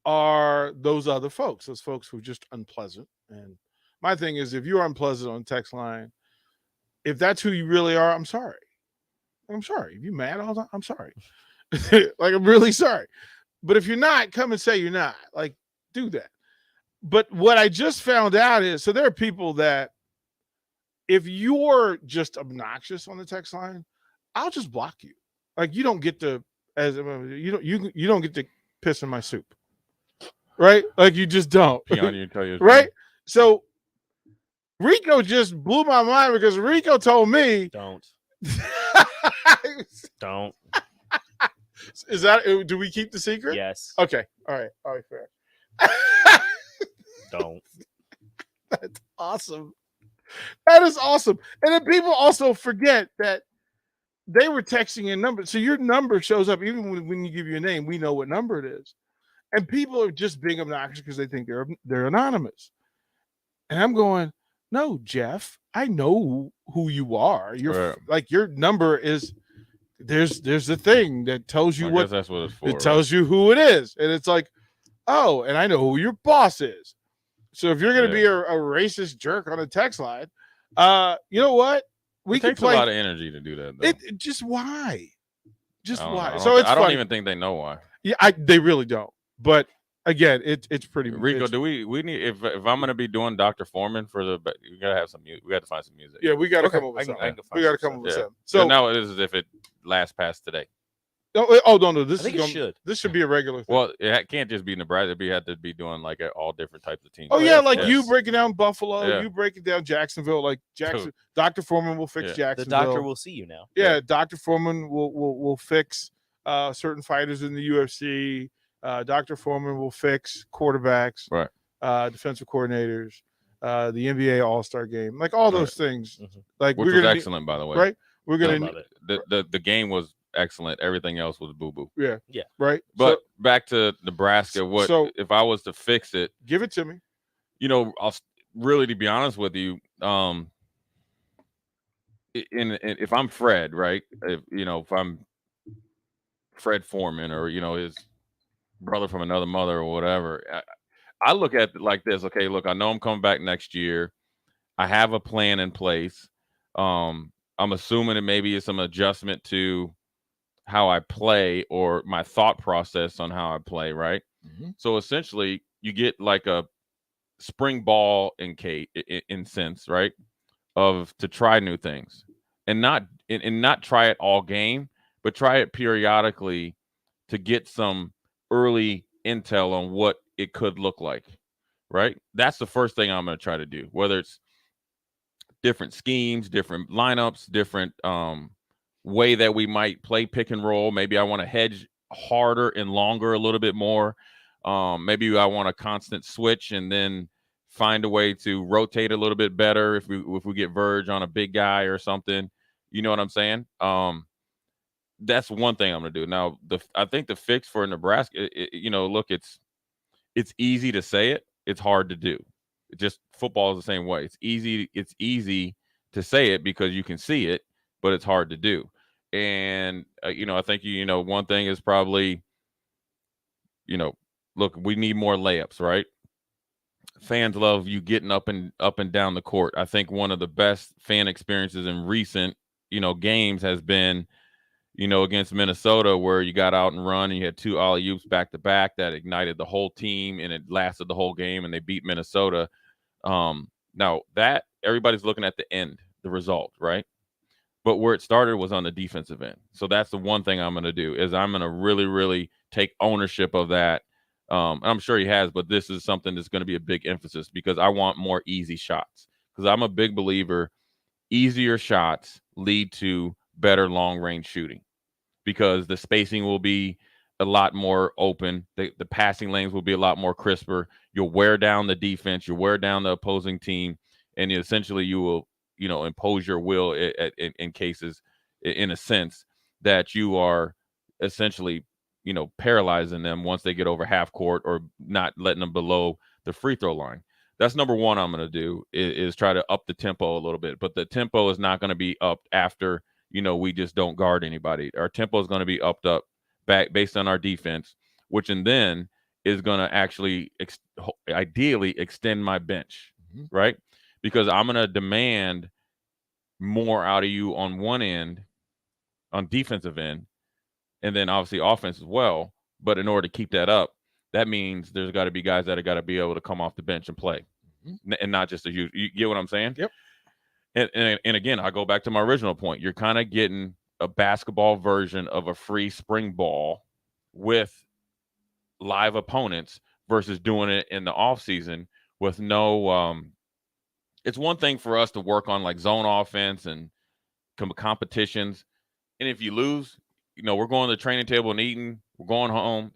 are those other folks, those folks who are just unpleasant. And my thing is, if you're unpleasant on the text line, if that's who you really are, I'm sorry. I'm sorry. If you're mad all the time, I'm sorry. Like, I'm really sorry. But if you're not, come and say you're not. Like, do that. But what I just found out is, so there are people that if you're just obnoxious on the text line, I'll just block you. Like, you don't get to, you don't get to piss in my soup. Right? Like, you just don't. Pee on you and tell you it's Right? So Rico just blew my mind because Rico told me Don't. Don't. Is that, do we keep the secret? Yes. Okay. All right, fair. Don't. That's awesome. That is awesome. And then people also forget that they were texting in numbers. So your number shows up even when you give your name, we know what number it is. And people are just being obnoxious because they think they're anonymous. And I'm going, no, Jeff, I know who you are. You're Right. like, your number is, there's a thing that tells you I what guess that's what it's for. it tells you who it is. And it's like, oh, and I know who your boss is. So if you're going to be a racist jerk on a text line, you know what? We It can takes play. a lot of energy to do that. Though. It just why? Just I don't why? know. So it's I don't funny. even think they know why. Yeah, they really don't. But again, it's pretty. Rico, it's- do we need if I'm gonna be doing Dr. Foreman for the, we gotta have some music. We got to find some music. Yeah, we got to Okay. come up with I can- something. I can We find got to some come up with stuff. something. So So now it is as if it lasts past today. no, this I think is it should. This should be a regular thing. Well, it can't just be Nebraska. We have to be doing like all different types of teams. Oh yeah, like Yes. you breaking down Buffalo, Yeah. you breaking down Jacksonville. Like Jackson, Dude. Dr. Foreman will fix Yeah. The Jacksonville. doctor will see you now. Yeah, Dr. Foreman will fix certain fighters in the UFC. Dr. Foreman will fix quarterbacks, right? Defensive coordinators, the NBA All-Star Game, like all those things. Like Which we're was gonna excellent, by the way. right? We're gonna love it. The game was excellent. Everything else was boo boo. yeah, Yeah. right. But back to Nebraska, what so- if I was to fix it? Give it to me. You know, really to be honest with you, if I'm Fred, right? If I'm Fred Foreman or his brother from another mother or whatever, I look at it like this. Okay, look, I know I'm coming back next year. I have a plan in place. I'm assuming it maybe is some adjustment to how I play or my thought process on how I play, right? So essentially, you get like a spring ball in sense, right? To try new things and not try it all game, but try it periodically to get some early intel on what it could look like, right? That's the first thing I'm going to try to do, whether it's different schemes, different lineups, different way that we might play pick and roll. Maybe I want to hedge harder and longer a little bit more. Maybe I want a constant switch and then find a way to rotate a little bit better if we get verge on a big guy or something. You know what I'm saying? That's one thing I'm going to do. Now, I think the fix for Nebraska, look, it's easy to say it. It's hard to do. Just football is the same way. It's easy to say it because you can see it, but it's hard to do. And, I think, one thing is probably, look, we need more layups, right? Fans love you getting up and down the court. I think one of the best fan experiences in recent, games has been, against Minnesota, where you got out and run and you had 2 alley-oops back to back that ignited the whole team and it lasted the whole game and they beat Minnesota. Now that everybody's looking at the end, the result, right? But where it started was on the defensive end. So that's the one thing I'm going to do is I'm going to really, really take ownership of that. And I'm sure he has, but this is something that's going to be a big emphasis because I want more easy shots because I'm a big believer easier shots lead to better long-range shooting because the spacing will be a lot more open. The passing lanes will be a lot more crisper. You'll wear down the defense. You'll wear down the opposing team. And essentially you will, impose your will in cases, in a sense, that you are essentially, paralyzing them once they get over half court or not letting them below the free throw line. That's number one I'm going to do is try to up the tempo a little bit. But the tempo is not going to be upped after, we just don't guard anybody. Our tempo is going to be upped up back based on our defense, which and then is going to actually ideally extend my bench, right? Because I'm going to demand more out of you on one end, on defensive end, and then obviously offense as well. But in order to keep that up, that means there's got to be guys that have got to be able to come off the bench and play, and not just you get what I'm saying? Yep. And again, I go back to my original point. You're kind of getting a basketball version of a free spring ball with live opponents versus doing it in the off season with no. It's one thing for us to work on like zone offense and competitions, and if you lose, we're going to the training table and eating. We're going home.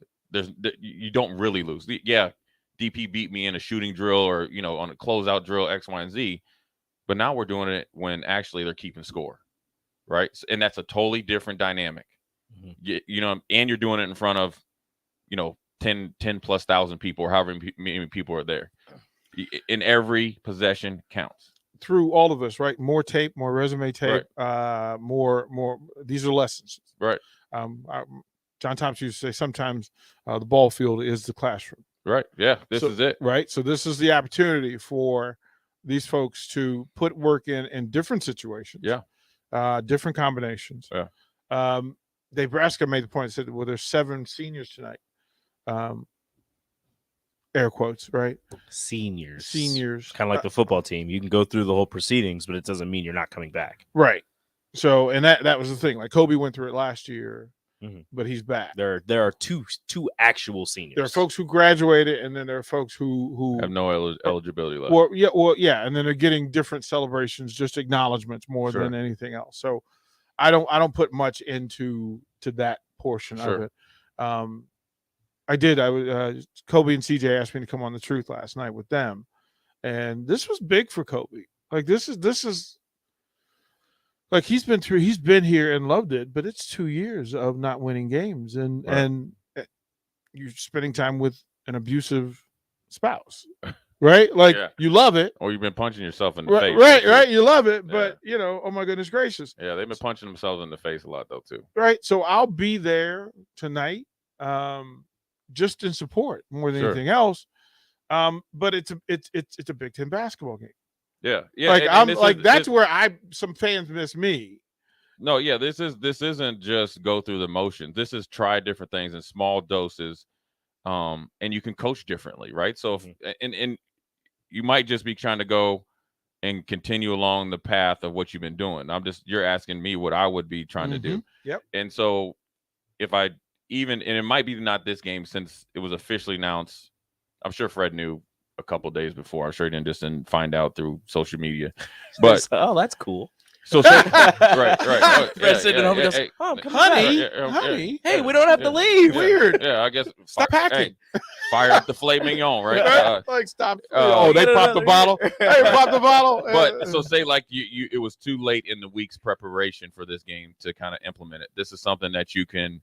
You don't really lose. Yeah, DP beat me in a shooting drill or on a closeout drill X, Y, and Z. But now we're doing it when actually they're keeping score, right? And that's a totally different dynamic. And you're doing it in front of 10 plus thousand people or however many people are there. In every possession counts. Through all of us, right? More tape, more resume tape, right. More. These are lessons, right? John Thompson used to say sometimes the ball field is the classroom, right? Yeah, this is it, right? So this is the opportunity for these folks to put work in different situations, different combinations. Yeah. Nebraska made the point, said, well, there's 7 seniors tonight. Air quotes, right? Seniors. Kind of like the football team. You can go through the whole proceedings, but it doesn't mean you're not coming back. Right. So, and that was the thing. Like Kobe went through it last year, but he's back. There are two actual seniors. There are folks who graduated, and then there are folks who have no eligibility left. And then they're getting different celebrations, just acknowledgments more than anything else. So, I don't put much into that portion of it. Kobe and CJ asked me to come on The Truth last night with them. And this was big for Kobe. Like this is like he's been here and loved it, but it's 2 years of not winning games and you're spending time with an abusive spouse. right? Like you love it. Or you've been punching yourself in the face. Right. You love it, but oh my goodness gracious. Yeah, they've been punching themselves in the face a lot though too. Right. So I'll be there tonight, just in support more than anything else. But it's a Big Ten basketball game. Yeah. Yeah. Like that's where some fans miss me. No, yeah, this isn't just go through the motions. This is try different things in small doses. And you can coach differently, right? So and you might just be trying to go and continue along the path of what you've been doing. You're asking me what I would be trying to do. Yep. And so if I and it might be not this game since it was officially announced. I'm sure Fred knew a couple days before. I'm sure he didn't find out through social media. But that's cool. So right. Fred sitting at home goes, honey, hey, we don't have to leave. Weird. Yeah, I guess. Stop hacking. Fire up the filet mignon, right? Like stop. They popped the bottle. Hey, popped the bottle. But so say like you, it was too late in the week's preparation for this game to kind of implement it. This is something that you can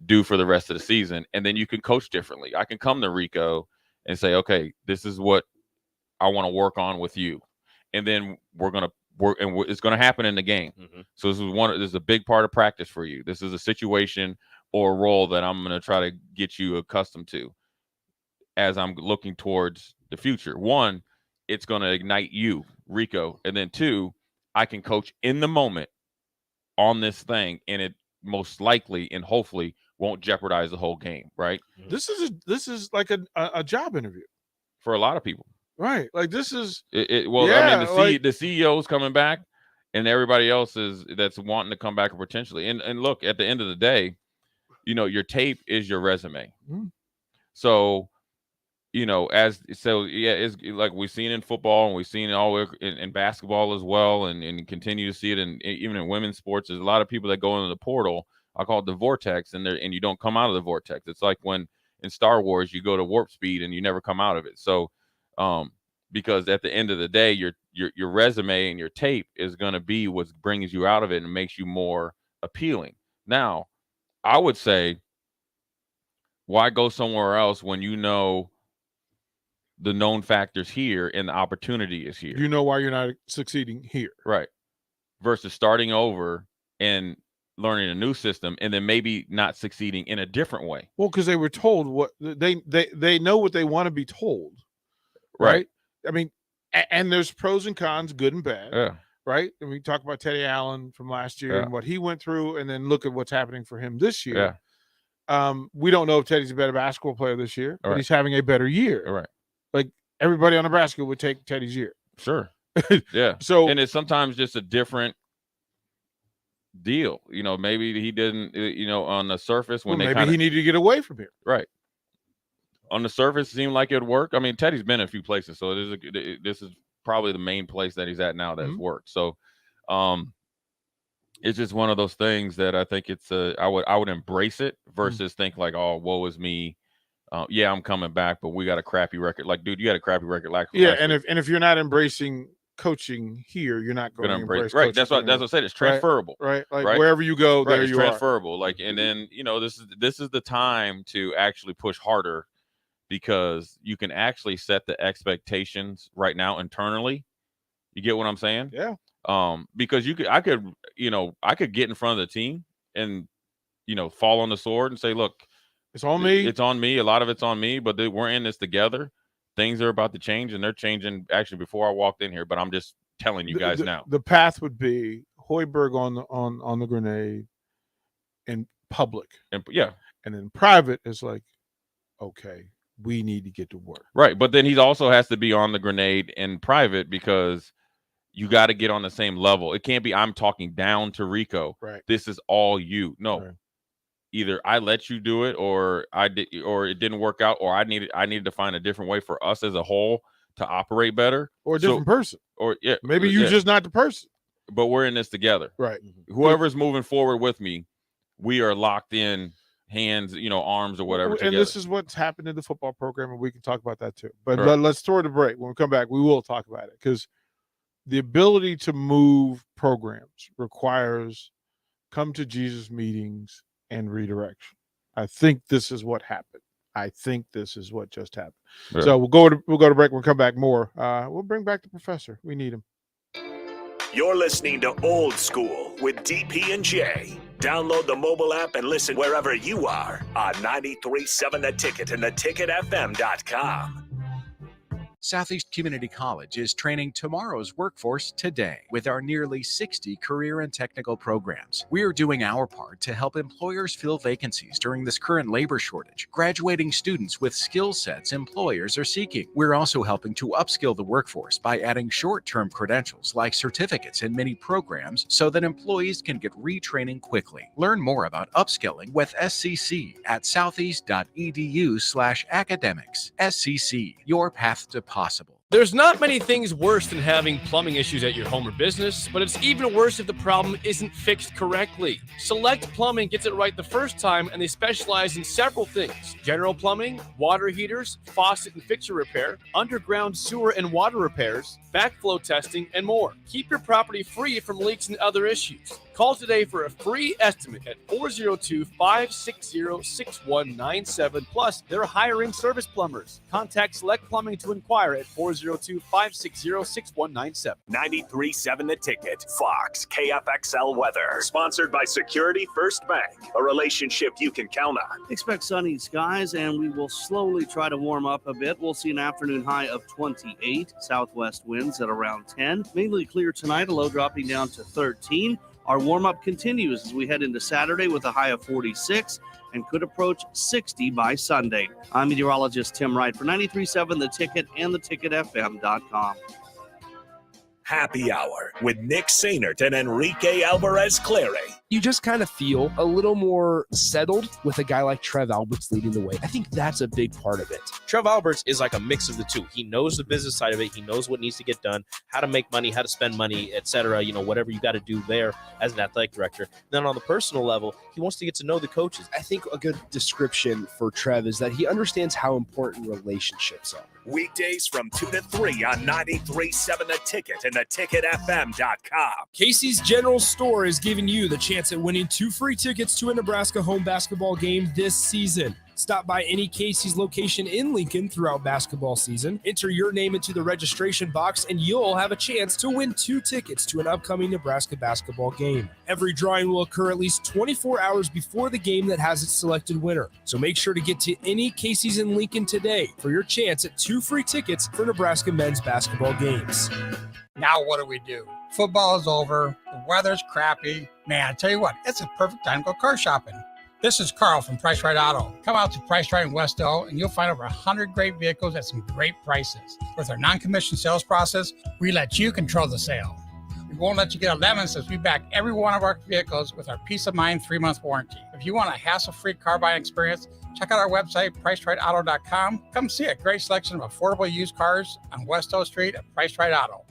do for the rest of the season, and then you can coach differently. I can come to Rico and say, okay, this is what I want to work on with you, and then we're gonna work, and it's gonna happen in the game. So this is a big part of practice for you. This is a situation or a role that I'm gonna try to get you accustomed to as I'm looking towards the future. One, it's gonna ignite you, Rico, and then two, I can coach in the moment on this thing, and it most likely and hopefully won't jeopardize the whole game, right? This is like a job interview for a lot of people, right? Like this is I mean, the CEO's coming back, and everybody else that's wanting to come back potentially. And look, at the end of the day, your tape is your resume. So, it's like we've seen in football, and we've seen it all in basketball as well, and continue to see it even in women's sports. There's a lot of people that go into the portal. I call it the vortex, and you don't come out of the vortex. It's like when in Star Wars you go to warp speed and you never come out of it. So, because at the end of the day, your resume and your tape is going to be what brings you out of it and makes you more appealing. Now, I would say, why go somewhere else when you know the known factors here and the opportunity is here? You know why you're not succeeding here, right? Versus starting over and learning a new system and then maybe not succeeding in a different way. Well, because they were told what they know what they want to be told, right? I mean, and there's pros and cons, good and bad, right? And we talk about Teddy Allen from last year and what he went through, and then look at what's happening for him this year. We don't know if Teddy's a better basketball player this year, but he's having a better year. Right. Like everybody on Nebraska would take Teddy's year. Sure. Yeah. So, and it's sometimes just a different deal. Maybe he didn't, on the surface when maybe he needed to get away from here. Right. On the surface, it seemed like it would work. I mean, Teddy's been in a few places, so this is probably the main place that he's at now that's worked. So, it's just one of those things that I think I would embrace it versus think like, oh, woe is me. Yeah, I'm coming back, but we got a crappy record. Like, dude, you had a crappy record last year. And if you're not embracing coaching here, you're not going to embrace right. That's what I said. It's transferable, right? Like wherever you go, there it's you transferable. Like, and then this is the time to actually push harder because you can actually set the expectations right now internally. You get what I'm saying? Yeah. Because I could get in front of the team and fall on the sword and say, look, it's on me. It's on me. A lot of it's on me, but we're in this together. Things are about to change, and they're changing actually before I walked in here. But I'm just telling you guys now. The path would be Hoiberg on the grenade in public, and then private is like, okay, we need to get to work. Right, but then he also has to be on the grenade in private because you got to get on the same level. It can't be I'm talking down to Rico. Right. This is all you. No. Right. Either I let you do it or I did, or it didn't work out, or I needed to find a different way for us as a whole to operate better. Or a different person. Or maybe you're just not the person. But we're in this together. Right. Whoever's moving forward with me, we are locked in, hands, arms or whatever. And this is what's happened in the football program, and we can talk about that too. But let's throw it a break. When we come back, we will talk about it because the ability to move programs requires come to Jesus meetings and redirection. I think this is what happened. I think this is what just happened. Yeah. So we'll go to break. We'll come back more. We'll bring back the professor. We need him. You're listening to Old School with DP and J. Download the mobile app and listen wherever you are on 93.7 The Ticket and theticketfm.com. Southeast Community College is training tomorrow's workforce today with our nearly 60 career and technical programs. We are doing our part to help employers fill vacancies during this current labor shortage, graduating students with skill sets employers are seeking. We're also helping to upskill the workforce by adding short-term credentials like certificates in many programs so that employees can get retraining quickly. Learn more about upskilling with SCC at southeast.edu/academics. SCC, your path to possible. There's not many things worse than having plumbing issues at your home or business, but it's even worse if the problem isn't fixed correctly. Select Plumbing gets it right the first time, and they specialize in several things: general plumbing, water heaters, faucet and fixture repair, underground sewer and water repairs, backflow testing, and more. Keep your property free from leaks and other issues. Call today for a free estimate at 402-560-6197. Plus, they're hiring service plumbers. Contact Select Plumbing to inquire at 402-560-6197. 93.7 The Ticket. Fox KFXL weather. Sponsored by Security First Bank. A relationship you can count on. Expect sunny skies, and we will slowly try to warm up a bit. We'll see an afternoon high of 28. Southwest winds at around 10. Mainly clear tonight, a low dropping down to 13. Our warm-up continues as we head into Saturday with a high of 46 and could approach 60 by Sunday. I'm meteorologist Tim Wright for 93.7 The Ticket and theticketfm.com. Happy Hour with Nick Sainert and Enrique Alvarez Clary. You just kind of feel a little more settled with a guy like Trev Alberts leading the way. I think that's a big part of it. Trev Alberts is like a mix of the two. He knows the business side of it. He knows what needs to get done, how to make money, how to spend money, etc. You know, whatever you got to do there as an athletic director. Then on the personal level, he wants to get to know the coaches. I think a good description for Trev is that he understands how important relationships are. Weekdays from 2 to 3 on 93.7 The Ticket and theticketfm.com. Casey's General Store is giving you the chance at winning 2 free tickets to a Nebraska home basketball game this season. Stop by any Casey's location in Lincoln throughout basketball season. Enter your name into the registration box, and you'll have a chance to win 2 tickets to an upcoming Nebraska basketball game. Every drawing will occur at least 24 hours before the game that has its selected winner. So make sure to get to any Casey's in Lincoln today for your chance at 2 free tickets for Nebraska men's basketball games. Now what do? Football is over. The weather's crappy. Man, I tell you what, it's a perfect time to go car shopping. This is Carl from Price Right Auto. Come out to Price Right in West Elk and you'll find over 100 great vehicles at some great prices. With our non-commissioned sales process, we let you control the sale. We won't let you get a lemon since we back every one of our vehicles with our Peace of Mind 3-month warranty. If you want a hassle-free car buying experience, check out our website, PriceRightAuto.com. Come see a great selection of affordable used cars on West Elk Street at Price Right Auto.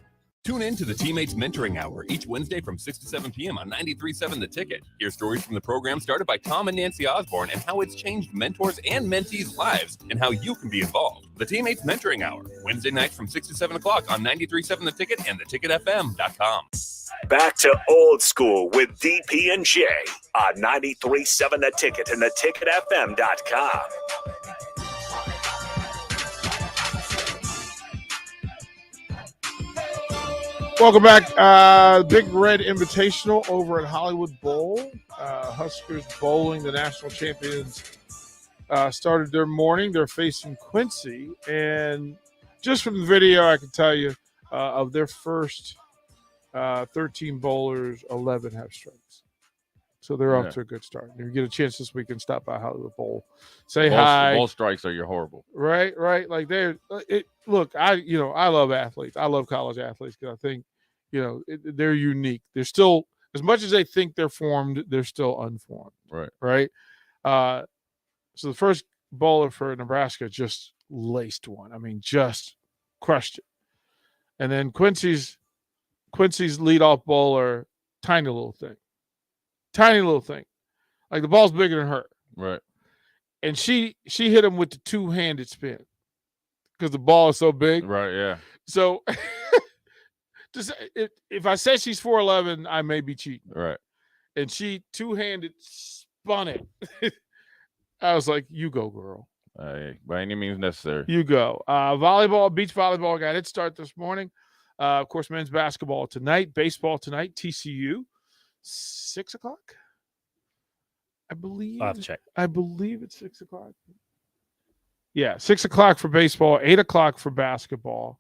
Tune in to the Teammates Mentoring Hour each Wednesday from 6 to 7 p.m. on 93.7 The Ticket. Hear stories from the program started by Tom and Nancy Osborne and how it's changed mentors and mentees' lives and how you can be involved. The Teammates Mentoring Hour, Wednesday nights from 6 to 7 o'clock on 93.7 The Ticket and theticketfm.com. Back to Old School with DP and J on 93.7 The Ticket and theticketfm.com. Welcome back. Big Red Invitational over at Hollywood Bowl. Huskers bowling, the national champions, started their morning. They're facing Quincy. And just from the video, I can tell you of their first 13 bowlers, 11 have strikes. So they're off to a good start. If you get a chance this weekend, stop by Hollywood Bowl. Say hi. Ball strikes are horrible. Right. Like look, I love athletes. I love college athletes because I think, they're unique. They're still, as much as they think they're formed, they're still unformed. Right. So the first bowler for Nebraska just laced one. I mean, just crushed it. And then Quincy's leadoff bowler, tiny little thing. Like the ball's bigger than her. Right. And she hit him with the two-handed spin because the ball is so big. Right, yeah. So if I said she's 4'11", I may be cheating. Right. And she two-handed spun it. I was like, you go, girl. By any means necessary. You go. Volleyball, beach volleyball got its start this morning. Of course, men's basketball tonight, baseball tonight, TCU, 6 o'clock. I believe. I'll have to check. I believe it's 6 o'clock. Yeah, 6 o'clock for baseball, 8 o'clock for basketball.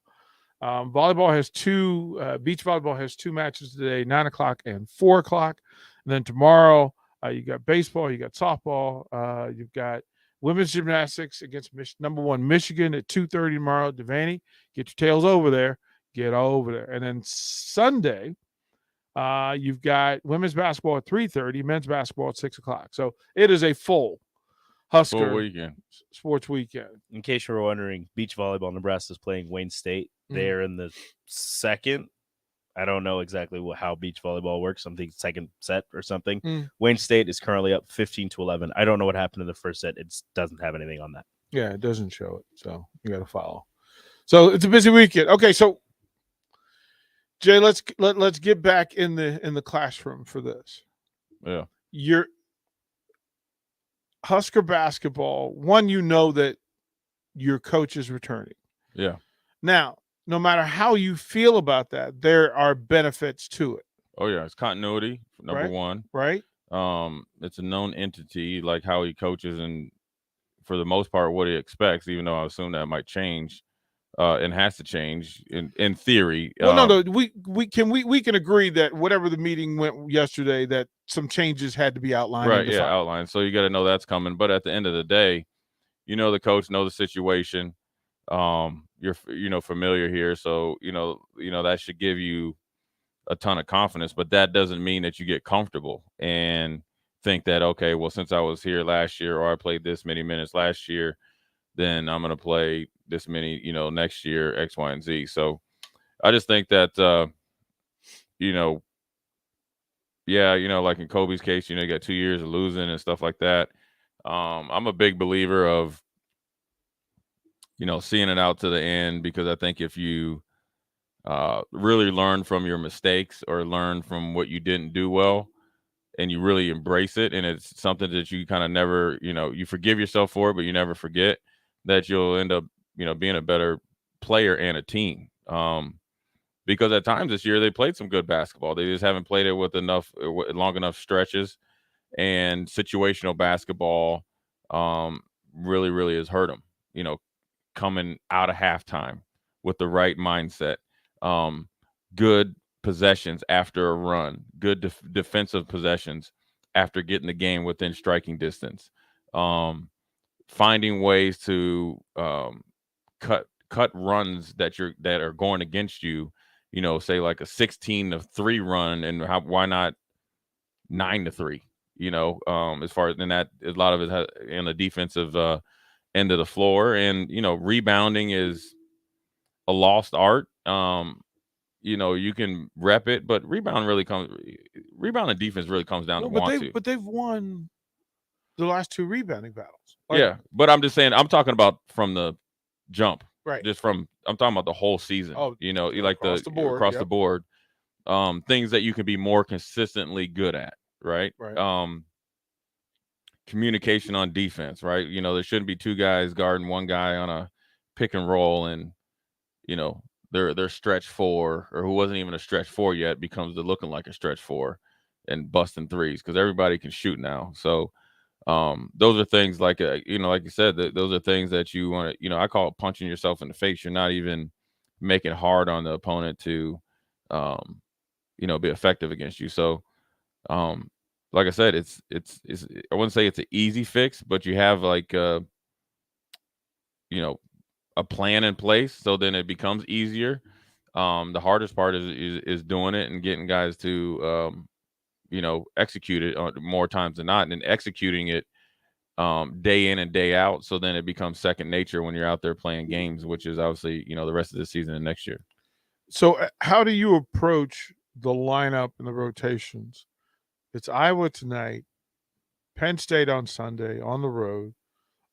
Volleyball has beach volleyball has 2 matches today, 9 o'clock and 4 o'clock. And then tomorrow, you got baseball, you got softball, you've got women's gymnastics against number 1 Michigan at 2:30 tomorrow. Devaney, get your tails over there. Get over there. And then Sunday, you've got women's basketball at 3:30, men's basketball at 6 o'clock. So it is a full Husker weekend. Sports weekend. In case you were wondering, beach volleyball, Nebraska is playing Wayne State. They're in the second. I don't know exactly how beach volleyball works. I think second set or something. Wayne State is currently up 15-11. I don't know what happened in the first set. It doesn't have anything on that. Yeah, it doesn't show it. So you got to follow. So it's a busy weekend. Okay, so Jay, let's get back in the classroom for this. Yeah. Your Husker basketball, one, that your coach is returning. Yeah. Now, no matter how you feel about that, there are benefits to it. Oh yeah, it's continuity, number one. Right. It's a known entity, like how he coaches and for the most part what he expects, even though I assume that might change. And has to change in theory. Well, no, we can agree that whatever the meeting went yesterday, that some changes had to be outlined. Right, yeah, outlined. So you got to know that's coming. But at the end of the day, the coach, know the situation. You're familiar here, so that should give you a ton of confidence. But that doesn't mean that you get comfortable and think that, okay, well, since I was here last year or I played this many minutes last year, then I'm going to play this many, next year, X, Y, and Z. So I just think that, like in Kobe's case, you got 2 years of losing and stuff like that. I'm a big believer of, seeing it out to the end, because I think if you really learn from your mistakes or learn from what you didn't do well, and you really embrace it, and it's something that you kind of never, you forgive yourself for it, but you never forget, that you'll end up, being a better player and a team. Because at times this year they played some good basketball. They just haven't played it with long enough stretches, and situational basketball really, really has hurt them. Coming out of halftime with the right mindset, good possessions after a run, good defensive possessions after getting the game within striking distance. Finding ways to cut runs that are going against you, say like a 16-3 run, and why not 9-3? As far as that, a lot of it in the defensive end of the floor, and rebounding is a lost art. You can rep it, but rebound and defense really comes down to But they've won the last 2 rebounding battles. Yeah, but I'm just saying, I'm talking about from the jump, right? I'm talking about the whole season. Oh, like across the board. Things that you can be more consistently good at, right? Communication on defense, right? There shouldn't be 2 guys guarding 1 guy on a pick and roll, and they're stretch 4, or who wasn't even a stretch 4 yet becomes looking like a stretch 4 and busting threes, because everybody can shoot now. So those are things like like you said, those are things that you want to, I call it punching yourself in the face. You're not even making it hard on the opponent to be effective against you. So like I said, it's I wouldn't say it's an easy fix, but you have like a plan in place, so then it becomes easier. The hardest part is doing it and getting guys to execute it more times than not, and then executing it day in and day out. So then it becomes second nature when you're out there playing games, which is obviously, the rest of the season and next year. So how do you approach the lineup and the rotations? It's Iowa tonight, Penn State on Sunday on the road,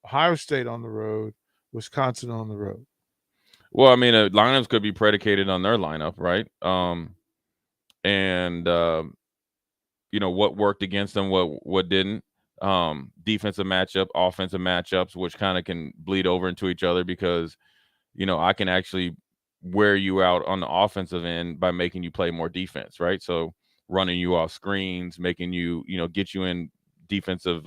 Ohio State on the road, Wisconsin on the road. Well, I mean, lineups could be predicated on their lineup, right? What worked against them, what didn't. defensive matchup, offensive matchups, which kind of can bleed over into each other because, I can actually wear you out on the offensive end by making you play more defense, right? So running you off screens, making you, get you in defensive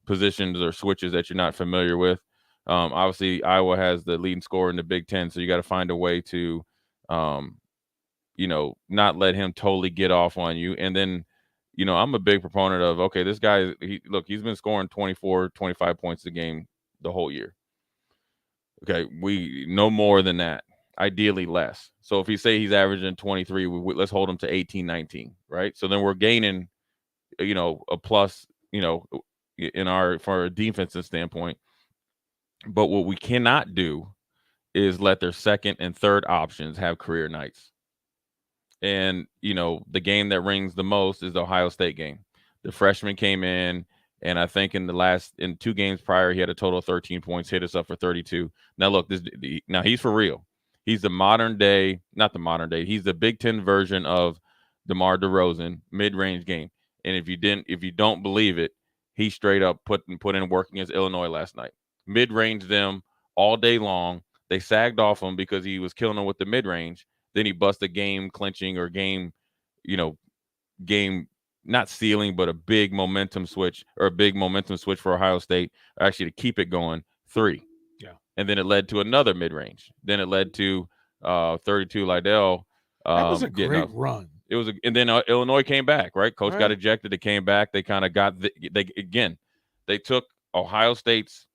positions or switches that you're not familiar with. Obviously, Iowa has the leading scorer in the Big Ten, so you got to find a way to, not let him totally get off on you. And then, I'm a big proponent of, okay, this guy, he's been scoring 24, 25 points a game the whole year. Okay, we no more than that, ideally less. So if he's averaging 23, let's hold him to 18, 19, right? So then we're gaining, a plus, for a defensive standpoint. But what we cannot do is let their second and third options have career nights. And, the game that rings the most is the Ohio State game. The freshman came in, and I think in 2 games prior, he had a total of 13 points, hit us up for 32. Now, look, now he's for real. He's the he's the Big Ten version of DeMar DeRozan mid-range game. And if you don't believe it, he straight up put in work against Illinois last night. Mid-range them all day long. They sagged off him because he was killing them with the mid-range. Then he busted game clinching or game not sealing, but a big momentum switch for Ohio State, actually to keep it going, 3. Yeah. And then it led to another mid-range. Then it led to 32 Liddell. That was a great run. It was, and then Illinois came back, right? Coach got ejected. They came back. They kind of got they took Ohio State's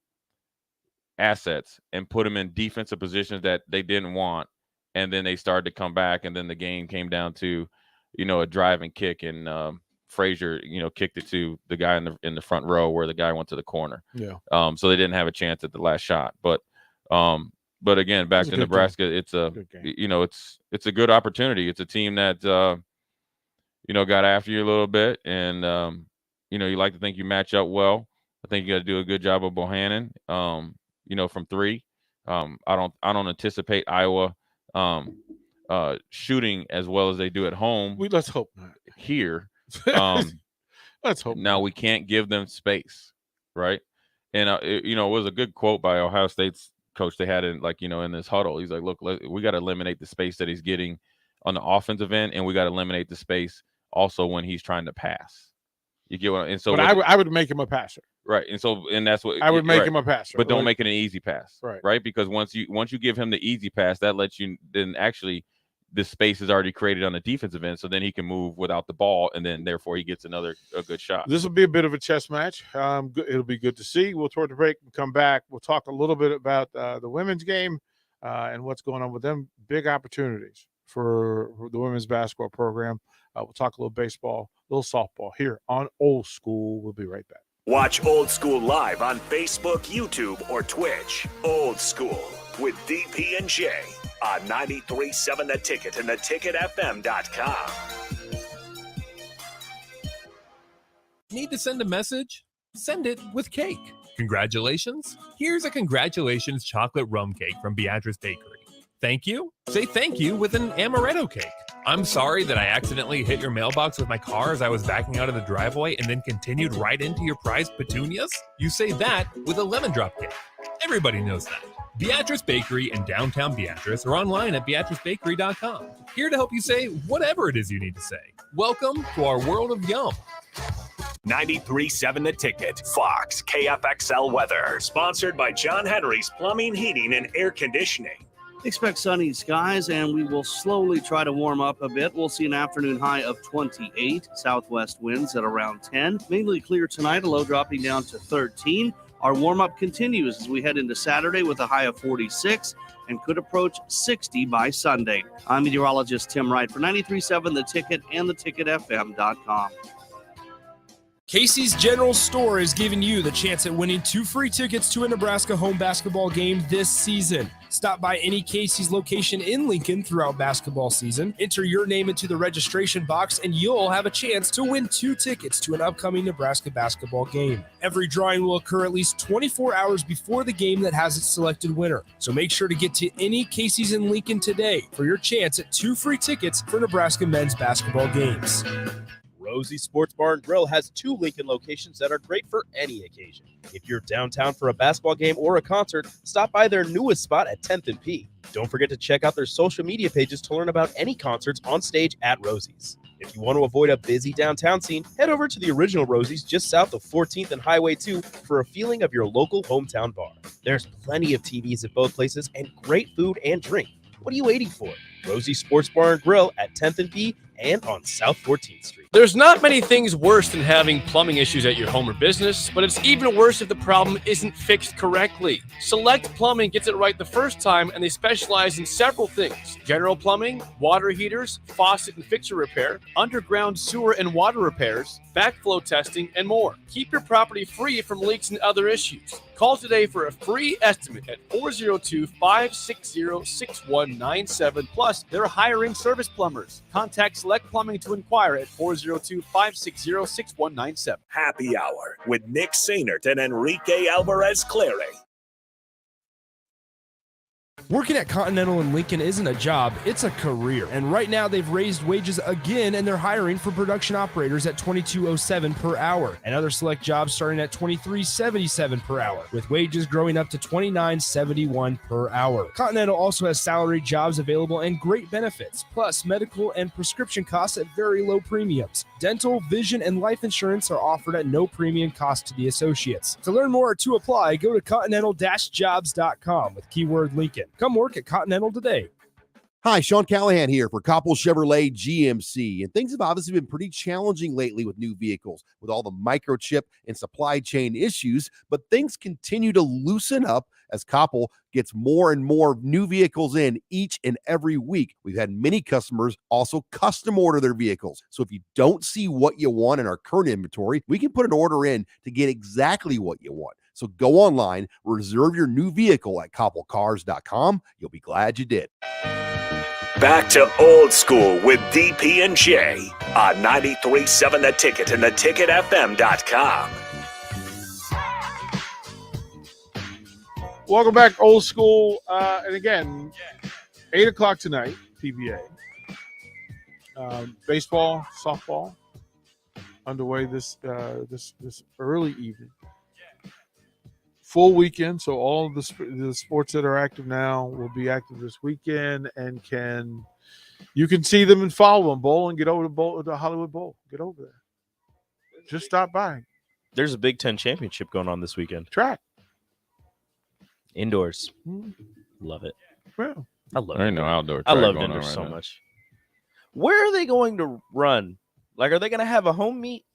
assets and put them in defensive positions that they didn't want, and then they started to come back. And then the game came down to, a drive and kick, and Frazier, kicked it to the guy in the front row where the guy went to the corner. Yeah. So they didn't have a chance at the last shot, but again, back to Nebraska, it's a a good opportunity. It's a team that got after you a little bit, and you like to think you match up well. I think you got to do a good job of Bohannon. From 3. I don't anticipate Iowa shooting as well as they do at home. Let's hope not. Here, let's hope. Now we can't give them space, right? And it was a good quote by Ohio State's coach. They had it in this huddle. He's like, "Look, we got to eliminate the space that he's getting on the offensive end, and we got to eliminate the space also when he's trying to pass." You get what? And so, but I would make him a passer, right? And that's what I would make him a passer, but don't make it an easy pass, right? Right? Because once you give him the easy pass, that lets you then actually. The space is already created on the defensive end, so then he can move without the ball, and then therefore he gets a good shot. This will be a bit of a chess match. It'll be good to see. We'll toward the break and come back. We'll talk a little bit about the women's game and what's going on with them. Big opportunities for the women's basketball program. We'll talk a little baseball, a little softball here on Old School. We'll be right back. Watch Old School live on Facebook, YouTube, or Twitch. Old School with DP and J on 93.7 The Ticket and theticketfm.com. Need to send a message? Send it with cake. Congratulations. Here's a congratulations chocolate rum cake from Beatrice Bakery. Thank you. Say thank you with an amaretto cake. I'm sorry that I accidentally hit your mailbox with my car as I was backing out of the driveway and then continued right into your prized petunias. You say that with a lemon drop cake. Everybody knows that. Beatrice Bakery in downtown Beatrice or online at beatricebakery.com. Here to help you say whatever it is you need to say. Welcome to our world of yum. 93.7 The Ticket. Fox KFXL weather. Sponsored by John Henry's Plumbing, Heating, and Air Conditioning. Expect sunny skies, and we will slowly try to warm up a bit. We'll see an afternoon high of 28. Southwest winds at around 10. Mainly clear tonight, a low dropping down to 13. Our warm-up continues as we head into Saturday with a high of 46 and could approach 60 by Sunday. I'm meteorologist Tim Wright for 93.7 The Ticket and theticketfm.com. Casey's General Store is giving you the chance at winning 2 free tickets to a Nebraska home basketball game this season. Stop by any Casey's location in Lincoln throughout basketball season. Enter your name into the registration box, and you'll have a chance to win 2 tickets to an upcoming Nebraska basketball game. Every drawing will occur at least 24 hours before the game that has its selected winner. So make sure to get to any Casey's in Lincoln today for your chance at 2 free tickets for Nebraska men's basketball games. Rosie Sports Bar and Grill has 2 Lincoln locations that are great for any occasion. If you're downtown for a basketball game or a concert, stop by their newest spot at 10th and P. Don't forget to check out their social media pages to learn about any concerts on stage at Rosie's. If you want to avoid a busy downtown scene, head over to the original Rosie's just south of 14th and Highway 2 for a feeling of your local hometown bar. There's plenty of TVs at both places and great food and drink. What are you waiting for? Rosie Sports Bar and Grill at 10th and P and on South 14th Street. There's not many things worse than having plumbing issues at your home or business, but it's even worse if the problem isn't fixed correctly. Select Plumbing gets it right the first time, and they specialize in several things: general plumbing, water heaters, faucet and fixture repair, underground sewer and water repairs, backflow testing, and more. Keep your property free from leaks and other issues. Call today for a free estimate at 402-560-6197. Plus, they're hiring service plumbers. Contact Select Plumbing to inquire at 402-560-6197. Happy Hour with Nick Sainert and Enrique Alvarez Clary. Working at Continental in Lincoln isn't a job, it's a career. And right now they've raised wages again and they're hiring for production operators at $22.07 per hour. And other select jobs starting at $23.77 per hour, with wages growing up to $29.71 per hour. Continental also has salaried jobs available and great benefits, plus medical and prescription costs at very low premiums. Dental, vision, and life insurance are offered at no premium cost to the associates. To learn more or to apply, go to continental-jobs.com with keyword Lincoln. Come work at Continental today. Hi, Sean Callahan here for Koppel Chevrolet GMC. And things have obviously been pretty challenging lately with new vehicles, with all the microchip and supply chain issues, but things continue to loosen up as Koppel gets more and more new vehicles in each and every week. We've had many customers also custom order their vehicles. So if you don't see what you want in our current inventory, we can put an order in to get exactly what you want. So go online, reserve your new vehicle at koppelcars.com. You'll be glad you did. Back to Old School with DP and J on 93.7 The Ticket and theticketfm.com. Welcome back, Old School. And again, 8 o'clock tonight, PBA. Baseball, softball underway this early evening. Full weekend, so all of the sports that are active now will be active this weekend, and you can see them and follow them. Bowl and get over to the Hollywood Bowl. Get over there. Just stop by. There's a Big Ten championship going on this weekend. Track. Indoors. Mm-hmm. Love it. Well, I love there ain't no outdoor I track love going indoors on so right now. much. Where are they going to run? Like, are they going to have a home meet?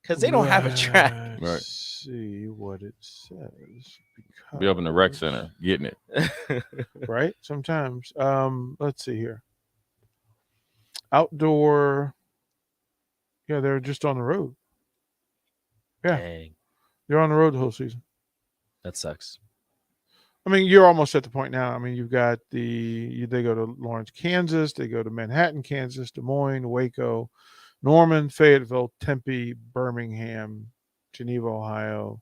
Because they don't have a track. Right. See what it says. Be up in the rec center getting it. Right? Sometimes. Let's see here. Outdoor. Yeah, they're just on the road. Yeah. Dang. They're on the road the whole season. That sucks. I mean, you're almost at the point now. I mean, you've got they go to Lawrence, Kansas. They go to Manhattan, Kansas, Des Moines, Waco, Norman, Fayetteville, Tempe, Birmingham, Geneva, Ohio.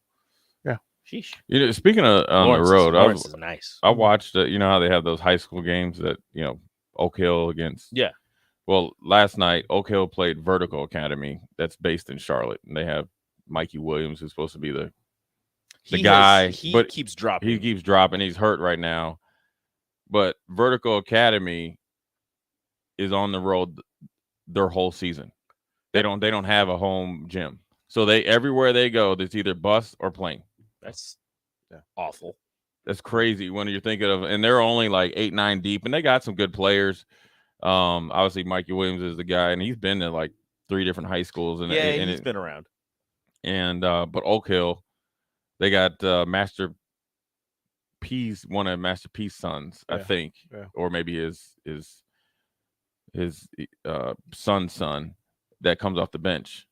Yeah. Sheesh. You know, speaking of on Lawrence the road, Lawrence is nice. I watched. You know how they have those high school games that Oak Hill against. Yeah. Well, last night Oak Hill played Vertical Academy, that's based in Charlotte, and they have Mikey Williams, who's supposed to be the guy. He but keeps dropping. He keeps dropping. He's hurt right now. But Vertical Academy is on the road their whole season. They don't have a home gym. So everywhere they go, there's either bus or plane. That's awful. That's crazy when you're thinking of, and they're only like 8-9 deep, and they got some good players. Obviously Mikey Williams is the guy, and he's been to like 3 different high schools. And he's been around. And but Oak Hill, they got Master P's, one of Master P's sons, I think, or maybe his son's son that comes off the bench,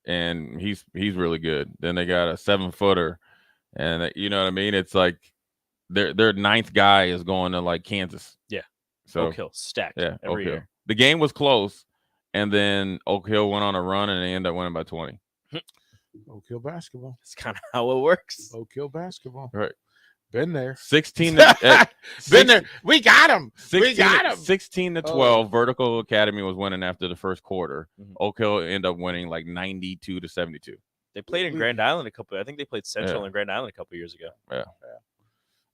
and he's really good. Then they got a 7-footer, and you know what I mean. It's like their 9th guy is going to like Kansas. Yeah, so Oak Hill stacked. Yeah, every Oak Hill. year. The game was close, and then Oak Hill went on a run, and they ended up winning by 20. Oak Hill basketball. It's kind of how it works. Oak Hill basketball. Right. Been there. 16 to, Been there. We got him. 16 to 12. Vertical Academy was winning after the first quarter. Oak Hill ended up winning like 92 to 72. They played in Grand Island I think they played Central and Grand Island a couple years ago. Yeah.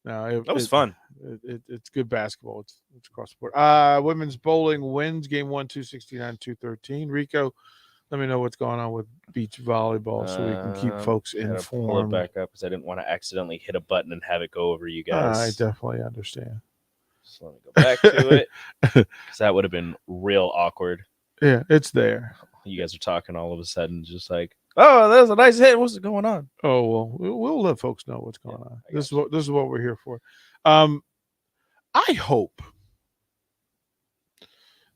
No, that was fun. It's good basketball. It's across the board. Women's bowling wins game 1, 269-213. Rico, let me know what's going on with beach volleyball so we can keep folks Pull it informed. back up because I didn't want to accidentally hit a button and have it go over you guys. I definitely understand. So let me go back to it because that would have been real awkward. Yeah, it's there. You guys are talking all of a sudden, just like, oh, that was a nice hit. What's going on? Oh well, we'll let folks know what's going on. This is what we're here for. I hope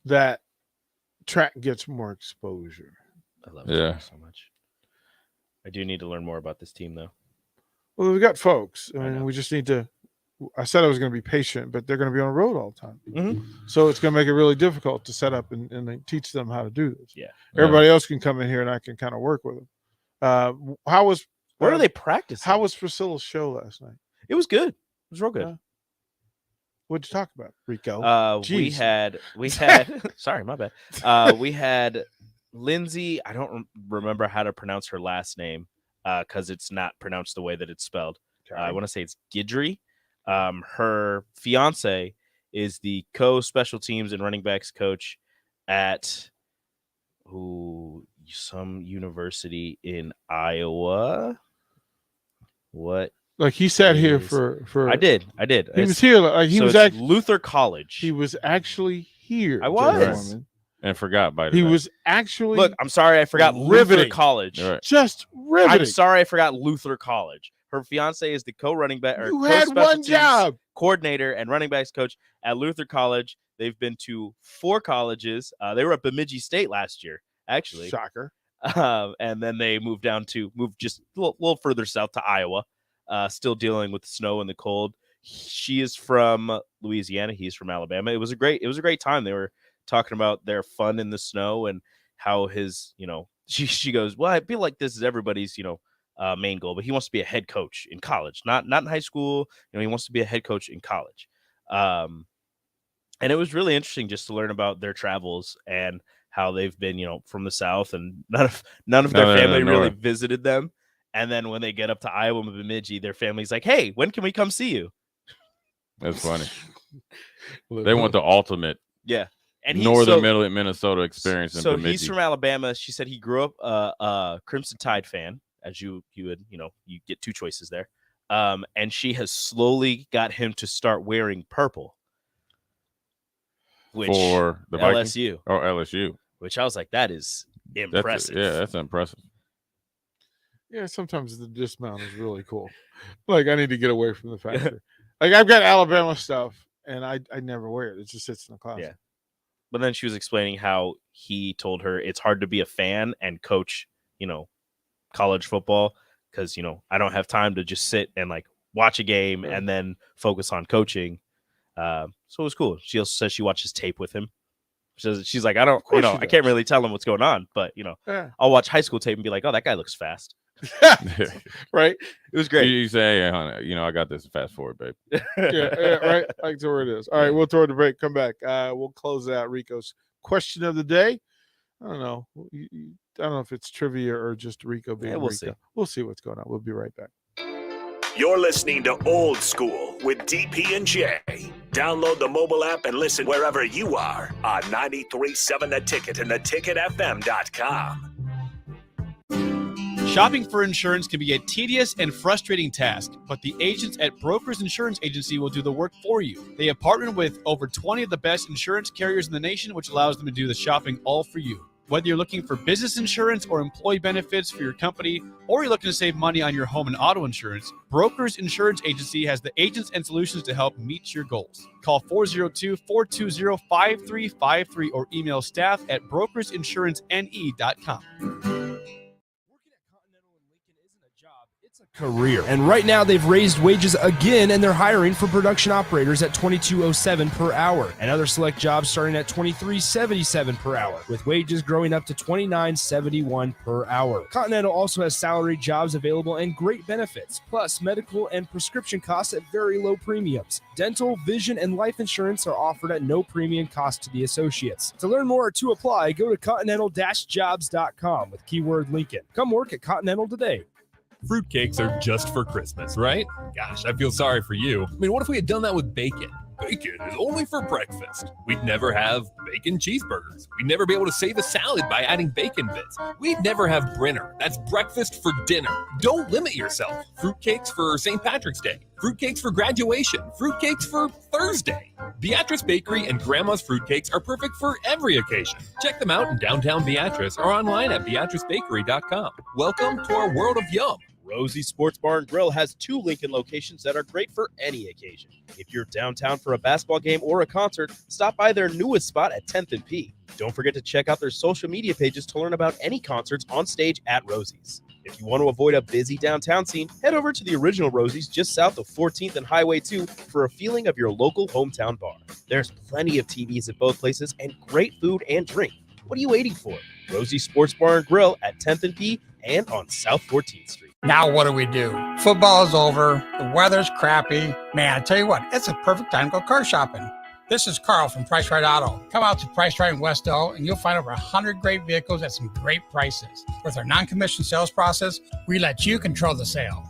that track gets more exposure. I love track so much. I do need to learn more about this team, though. Well, we got folks. I mean, we just need to. I said I was going to be patient, but they're going to be on the road all the time. So it's going to make it really difficult to set up and teach them how to do this. Yeah. Everybody else can come in here and I can kind of work with them. Where are they practicing? How was Priscilla's show last night? It was good. It was real good. What'd you talk about, Rico? We had sorry, my bad. We had Lindsay. I don't remember how to pronounce her last name because it's not pronounced the way that it's spelled. I want to say it's Guidry. Her fiance is the co-special teams and running backs coach at some university in Iowa. What? Like he sat here for. I did. He was here. Like he was actually Luther College. He was actually here. I was. And forgot by the He way. was actually. Look, I'm sorry, I forgot riveting. Luther College. Right. Just riveting. I'm sorry, I forgot Luther College. Her fiance is the co-running back or You had co-special one teams job. coordinator and running backs coach at Luther College. They've been to 4 colleges. They were at Bemidji State last year, actually. Shocker. And then they moved just a little further south to Iowa. Still dealing with the snow and the cold. She is from Louisiana. He's from Alabama. It was a great time. They were talking about their fun in the snow and how his, she goes, well, I feel like this is everybody's, main goal, but he wants to be a head coach in college, not in high school. He wants to be a head coach in college. And it was really interesting just to learn about their travels and how they've been, from the South, and none of their family really visited them. And then when they get up to Iowa and Bemidji, their family's like, hey, when can we come see you? That's funny. They want the ultimate. Yeah. And northern middle Minnesota experience. So he's from Alabama. She said he grew up a Crimson Tide fan, as you would, you get 2 choices there. And she has slowly got him to start wearing purple. Which for the LSU. Or LSU. Which I was like, that is impressive. That's impressive. Yeah, sometimes the dismount is really cool. Like I need to get away from the factory. Like I've got Alabama stuff and I never wear it. It just sits in the closet. Yeah. But then she was explaining how he told her it's hard to be a fan and coach, college football because, I don't have time to just sit and like watch a game and then focus on coaching. So it was cool. She also says she watches tape with him. She's like, I don't, I can't really tell him what's going on, but I'll watch high school tape and be like, oh, that guy looks fast. Right. It was great. You say, hey, honey, I got this fast forward, babe. yeah, right. Like where it is. All right, we'll throw the break. Come back. We'll close out Rico's question of the day. I don't know. I don't know if it's trivia or just Rico being we'll Rico. see. We'll see what's going on. We'll be right back. You're listening to Old School with DP and J. Download the mobile app and listen wherever you are on 93.7 The Ticket and theticketfm.com. Shopping for insurance can be a tedious and frustrating task, but the agents at Brokers Insurance Agency will do the work for you. They have partnered with over 20 of the best insurance carriers in the nation, which allows them to do the shopping all for you. Whether you're looking for business insurance or employee benefits for your company, or you're looking to save money on your home and auto insurance, Brokers Insurance Agency has the agents and solutions to help meet your goals. Call 402-420-5353 or email staff@brokersinsurancenE.com. career. And right now they've raised wages again and they're hiring for production operators at $22.07 per hour and other select jobs starting at $23.77 per hour with wages growing up to $29.71 per hour. Continental also has salary jobs available and great benefits, plus medical and prescription costs at very low premiums. Dental, vision, and life insurance are offered at no premium cost to the associates. To learn more or to apply, go to continental-jobs.com with keyword Lincoln. Come work at Continental today. Fruitcakes are just for Christmas, right? Gosh, I feel sorry for you. I mean, what if we had done that with bacon? Bacon is only for breakfast. We'd never have bacon cheeseburgers. We'd never be able to save a salad by adding bacon bits. We'd never have Brinner. That's breakfast for dinner. Don't limit yourself. Fruitcakes for St. Patrick's Day. Fruitcakes for graduation. Fruitcakes for Thursday. Beatrice Bakery and Grandma's Fruitcakes are perfect for every occasion. Check them out in downtown Beatrice or online at beatricebakery.com. Welcome to our world of yum. Rosie's Sports Bar and Grill has 2 Lincoln locations that are great for any occasion. If you're downtown for a basketball game or a concert, stop by their newest spot at 10th and P. Don't forget to check out their social media pages to learn about any concerts on stage at Rosie's. If you want to avoid a busy downtown scene, head over to the original Rosie's just south of 14th and Highway 2 for a feeling of your local hometown bar. There's plenty of TVs at both places and great food and drink. What are you waiting for? Rosie's Sports Bar and Grill at 10th and P and on South 14th Street. Now what do? Football is over. The weather's crappy. Man, I tell you what, it's a perfect time to go car shopping. This is Carl from Price Right Auto. Come out to Price Right in West Elk and you'll find over 100 great vehicles at some great prices. With our non-commissioned sales process, we let you control the sale.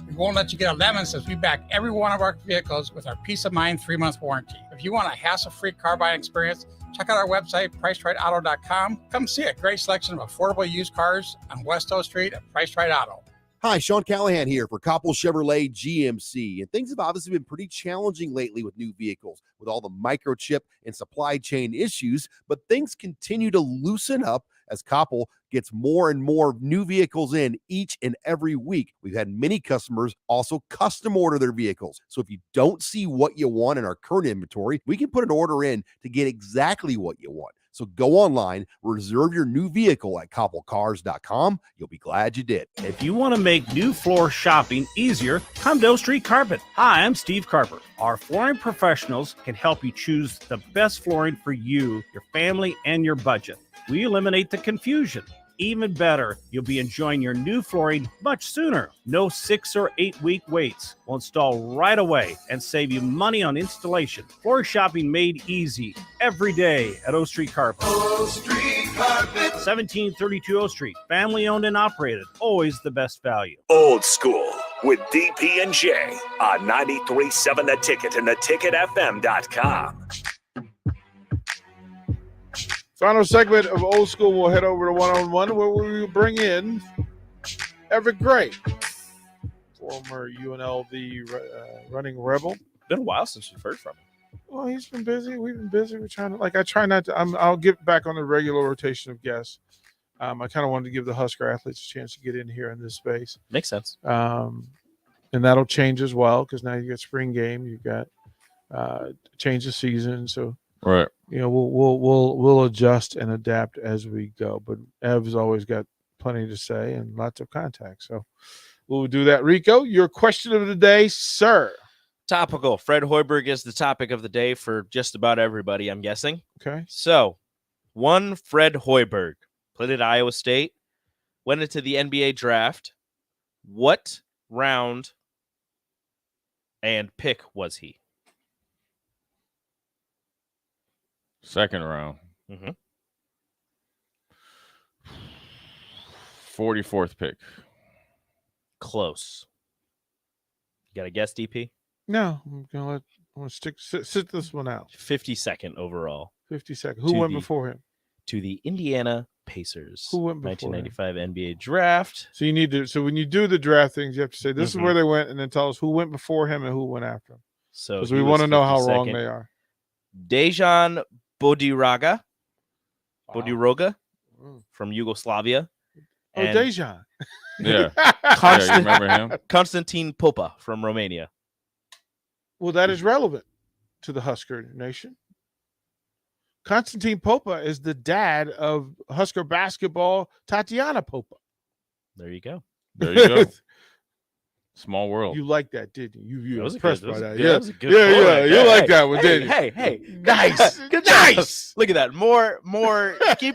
We won't let you get a lemon since we back every one of our vehicles with our peace of mind 3-month warranty. If you want a hassle-free car buying experience, check out our website, pricerightauto.com. Come see a great selection of affordable used cars on West Elk Street at Price Right Auto. Hi, Sean Callahan here for Koppel Chevrolet GMC. And things have obviously been pretty challenging lately with new vehicles, with all the microchip and supply chain issues, but things continue to loosen up as Koppel gets more and more new vehicles in each and every week. We've had many customers also custom order their vehicles. So if you don't see what you want in our current inventory, we can put an order in to get exactly what you want. So go online, reserve your new vehicle at koppelcars.com. You'll be glad you did. If you want to make new floor shopping easier, come to O Street Carpet. Hi, I'm Steve Carper. Our flooring professionals can help you choose the best flooring for you, your family, and your budget. We eliminate the confusion. Even better, you'll be enjoying your new flooring much sooner. No 6 or 8 week waits. We'll install right away and save you money on installation. Floor shopping made easy every day at O Street Carpet. O Street Carpet. 1732 O Street. Family owned and operated. Always the best value. Old School with DP and J on 93.7 The Ticket and theticketfm.com. Final segment of Old School, we'll head over to one-on-one where we will bring in Everett Gray, former UNLV running Rebel. Been a while since we've heard from him. Well, he's been busy. We've been busy. We're trying to, I try not to, I'll get back on the regular rotation of guests. I kind of wanted to give the Husker athletes a chance to get in here in this space. Makes sense. And that'll change as well because now you got spring game. You've got change of season. So, right. You know, we'll adjust and adapt as we go. But Ev's always got plenty to say and lots of contact. So we'll do that. Rico, your question of the day, sir. Topical. Fred Hoiberg is the topic of the day for just about everybody, I'm guessing. Okay. So, one Fred Hoiberg played at Iowa State, went into the NBA draft. What round and pick was he? Second round. Mm-hmm. 44th pick. Close. You got a guess, DP? No, I'm gonna sit this one out. 52nd overall. 52nd. Who went before him? To the Indiana Pacers. Who went before 1995 NBA draft. So you need to. So when you do the draft things, you have to say this is where they went, and then tell us who went before him and who went after him. So because we want to know how wrong they are. Dejan Bodiroga from Yugoslavia. Oh, Dejan. Yeah. You remember him? Konstantin Popa from Romania. Well, that is relevant to the Husker Nation. Konstantin Popa is the dad of Husker basketball, Tatiana Popa. There you go. There you go. Small world. You like that, didn't you? You were was impressed good. by that. That was a good Yeah. point. You like Hey, that one, didn't you? Hey, Nice. good job. Nice. Look at that. More.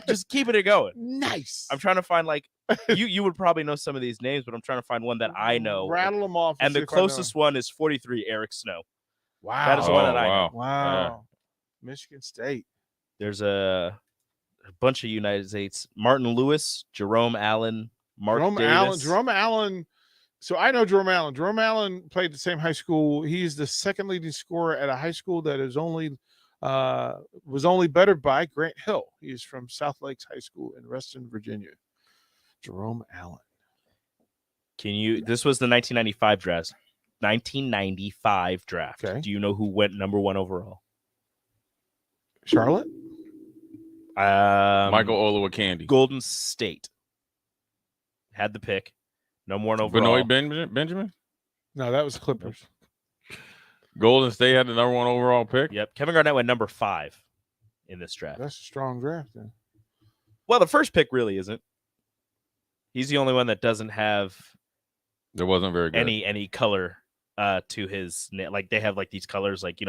Just keeping it going. Nice. I'm trying to find you would probably know some of these names, but I'm trying to find one that I know. Rattle them off. And see the if I know. closest one is 43, Eric Snow. Wow. That is one that I know. Wow. Michigan State. There's a bunch of United States. Martin Lewis, Jerome Allen, Mark Davis. Jerome Allen. So I know Jerome Allen. Jerome Allen played the same high school. He's the second leading scorer at a high school that is was only bettered by Grant Hill. He's from South Lakes High School in Reston, Virginia. Jerome Allen. This was the 1995 draft. 1995 draft. Okay. Do you know who went number 1 overall? Charlotte? Michael Olowokandi. Golden State had the pick. Number 1 overall. Benoit Benjamin? No, that was Clippers. Golden State had the number 1 overall pick? Yep. Kevin Garnett went number 5 in this draft. That's a strong draft then. Well, the first pick really isn't. He's the only one that doesn't have It wasn't very good. any color to his like they have like these colors like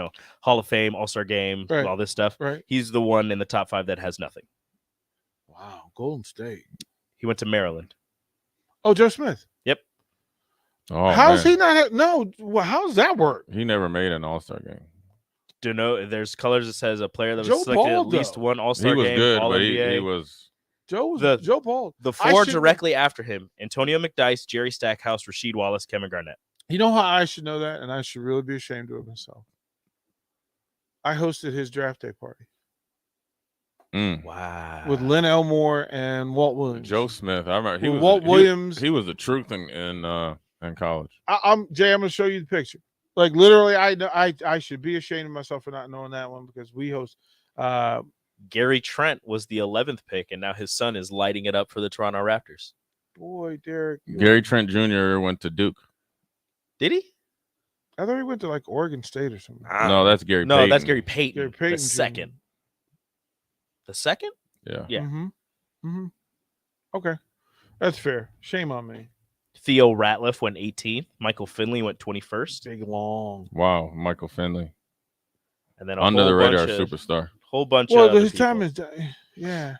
Hall of Fame, All-Star Game, Right. all this stuff. Right. He's the one in the top 5 that has nothing. Wow. Golden State. He went to Maryland. Oh, Joe Smith. Yep. Oh, How's man. he not? No. Well, how does that work? He never made an All-Star game. Do know there's colors that says a player that was Joe selected Ball, at least though. one All-Star He was game, good, All but NBA. he was. Joe Paul. The I 4 should- directly after him: Antonio McDyess, Jerry Stackhouse, Rasheed Wallace, Kevin Garnett. You know how I should know that, and I should really be ashamed of myself. I hosted his draft day party Wow. with Lynn Elmore and Walt Williams. Joe Smith. I remember he With was Walt Williams. He was the truth in college. I'm Jay. I'm going to show you the picture. Like literally, I should be ashamed of myself for not knowing that one because we host. Gary Trent was the 11th pick, and now his son is lighting it up for the Toronto Raptors. Boy, Derek. Gary Trent Jr. went to Duke. Did he? I thought he went to like Oregon State or something. No, that's Gary No, Payton. that's Gary Payton. Gary Payton the Jr. second. The second? Yeah. Yeah. Mm-hmm. Okay, that's fair. Shame on me. Theo Ratliff went 18th. Michael Finley went 21st. Big long. Wow, Michael Finley. And then Under the radar bunch of, superstar. Whole bunch Well, of other his time people. is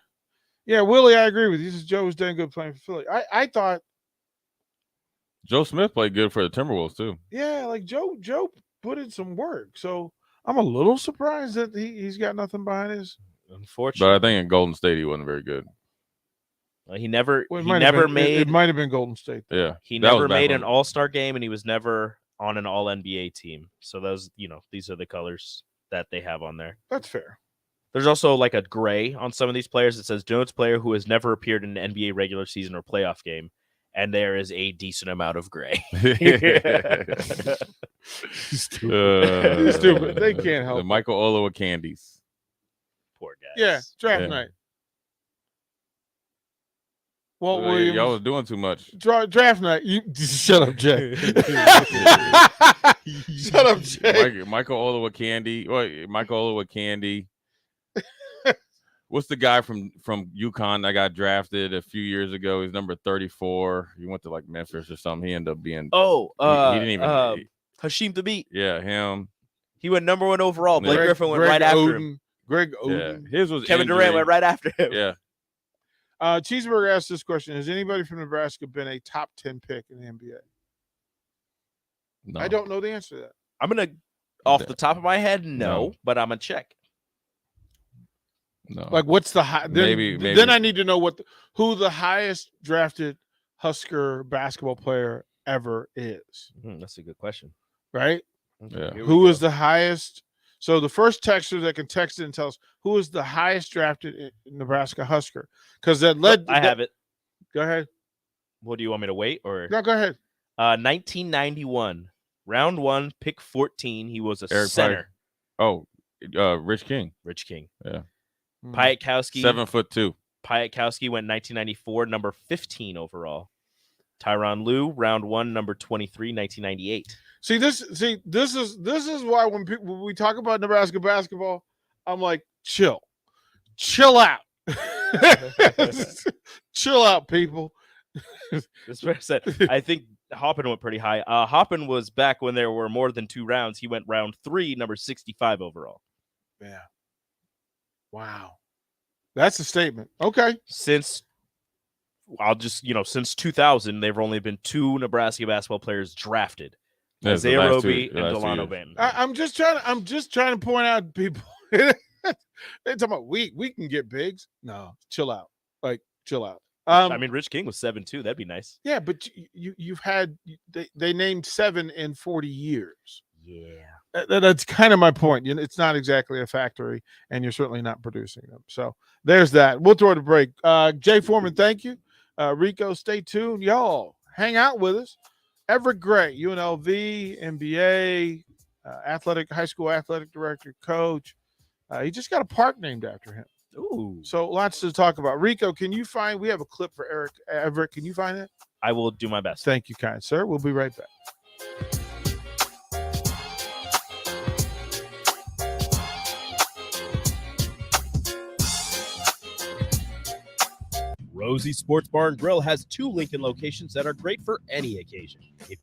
yeah. Willie, I agree with you. This is Joe was done good playing for Philly. I thought, Joe Smith played good for the Timberwolves too. yeah, like Joe put in some work. So I'm a little surprised that he's got nothing behind his. Unfortunately, But I think in Golden State he wasn't very good. he never Well, it he might have never been- made It might have been Golden State. Yeah. he that was never back made when- an All-Star game, and he was never on an All-NBA team. So those these are the colors that they have on there. That's fair. There's also like a gray on some of these players that says Jones player who has never appeared in an NBA regular season or playoff game, and there is a decent amount of gray. Stupid. Stupid. They can't help The it. Michael Olowokandis. Poor guys. Yeah, draft Yeah. night. Walt Y'all Williams. was doing too much. Draft night. You shut up, Jay. Shut up, Jay. Michael Olowokandi. Wait, Michael Olowokandi. What's the guy from UConn that got drafted a few years ago? He's number 34. He went to like Memphis or something. He ended up being. he didn't even. Hashim Thabit. Yeah, him. He went number 1 overall. Blake Greg- Griffin went Greg right after Oden. him. Greg Yeah, Oden. his was Kevin Durant injury. went right after him. Yeah. Cheeseburger asked this question: has anybody from Nebraska been a top 10 pick in the NBA? No. I don't know the answer to that. I'm gonna, off the top of my head, no. But I'm gonna check. No. Like, what's the high? Maybe. Then I need to know who the highest drafted Husker basketball player ever is. That's a good question. Right? Yeah. Who is the highest? So the first texter that can text it and tell us who is the highest drafted Nebraska Husker, because that led. I have it. Go ahead. What do you want me to wait or? No, go ahead. 1991, round 1, pick 14. He was a Eric center. Oh, Rich King. Rich King. Yeah. Piatkowski. 7'2". Piatkowski went 1994, number 15 overall. Tyronn Lue, round 1, number 23, 1998. This is why when we talk about Nebraska basketball, I'm like, chill out, chill out, people. That's what I said. I think Hoppin went pretty high. Hoppin was back when there were more than 2 rounds. He went round 3, number 65 overall. Yeah. Wow. That's a statement. Okay. Since 2000, there have only been 2 Nebraska basketball players drafted. Yeah, Isaiah the last Roby two- and the last Delano 2 Banton. I'm just trying to point out people. They're talking about we can get bigs. No, chill out. Chill out. I mean, Rich King was 7'2". That'd be nice. Yeah, but you've had they named 7 in 40 years. Yeah. That's kind of my point. It's not exactly a factory, and you're certainly not producing them. So there's that. We'll throw it a break. Jay Foreman, thank you. Rico, stay tuned. Y'all, hang out with us. Everett Gray, UNLV, NBA, high school athletic director, coach. He just got a park named after him. Ooh. So lots to talk about. Rico, we have a clip for Everett. Can you find it? I will do my best. Thank you, kind sir. We'll be right back. Rosie Sports Bar and Grill has 2 Lincoln locations that are great for any occasion. If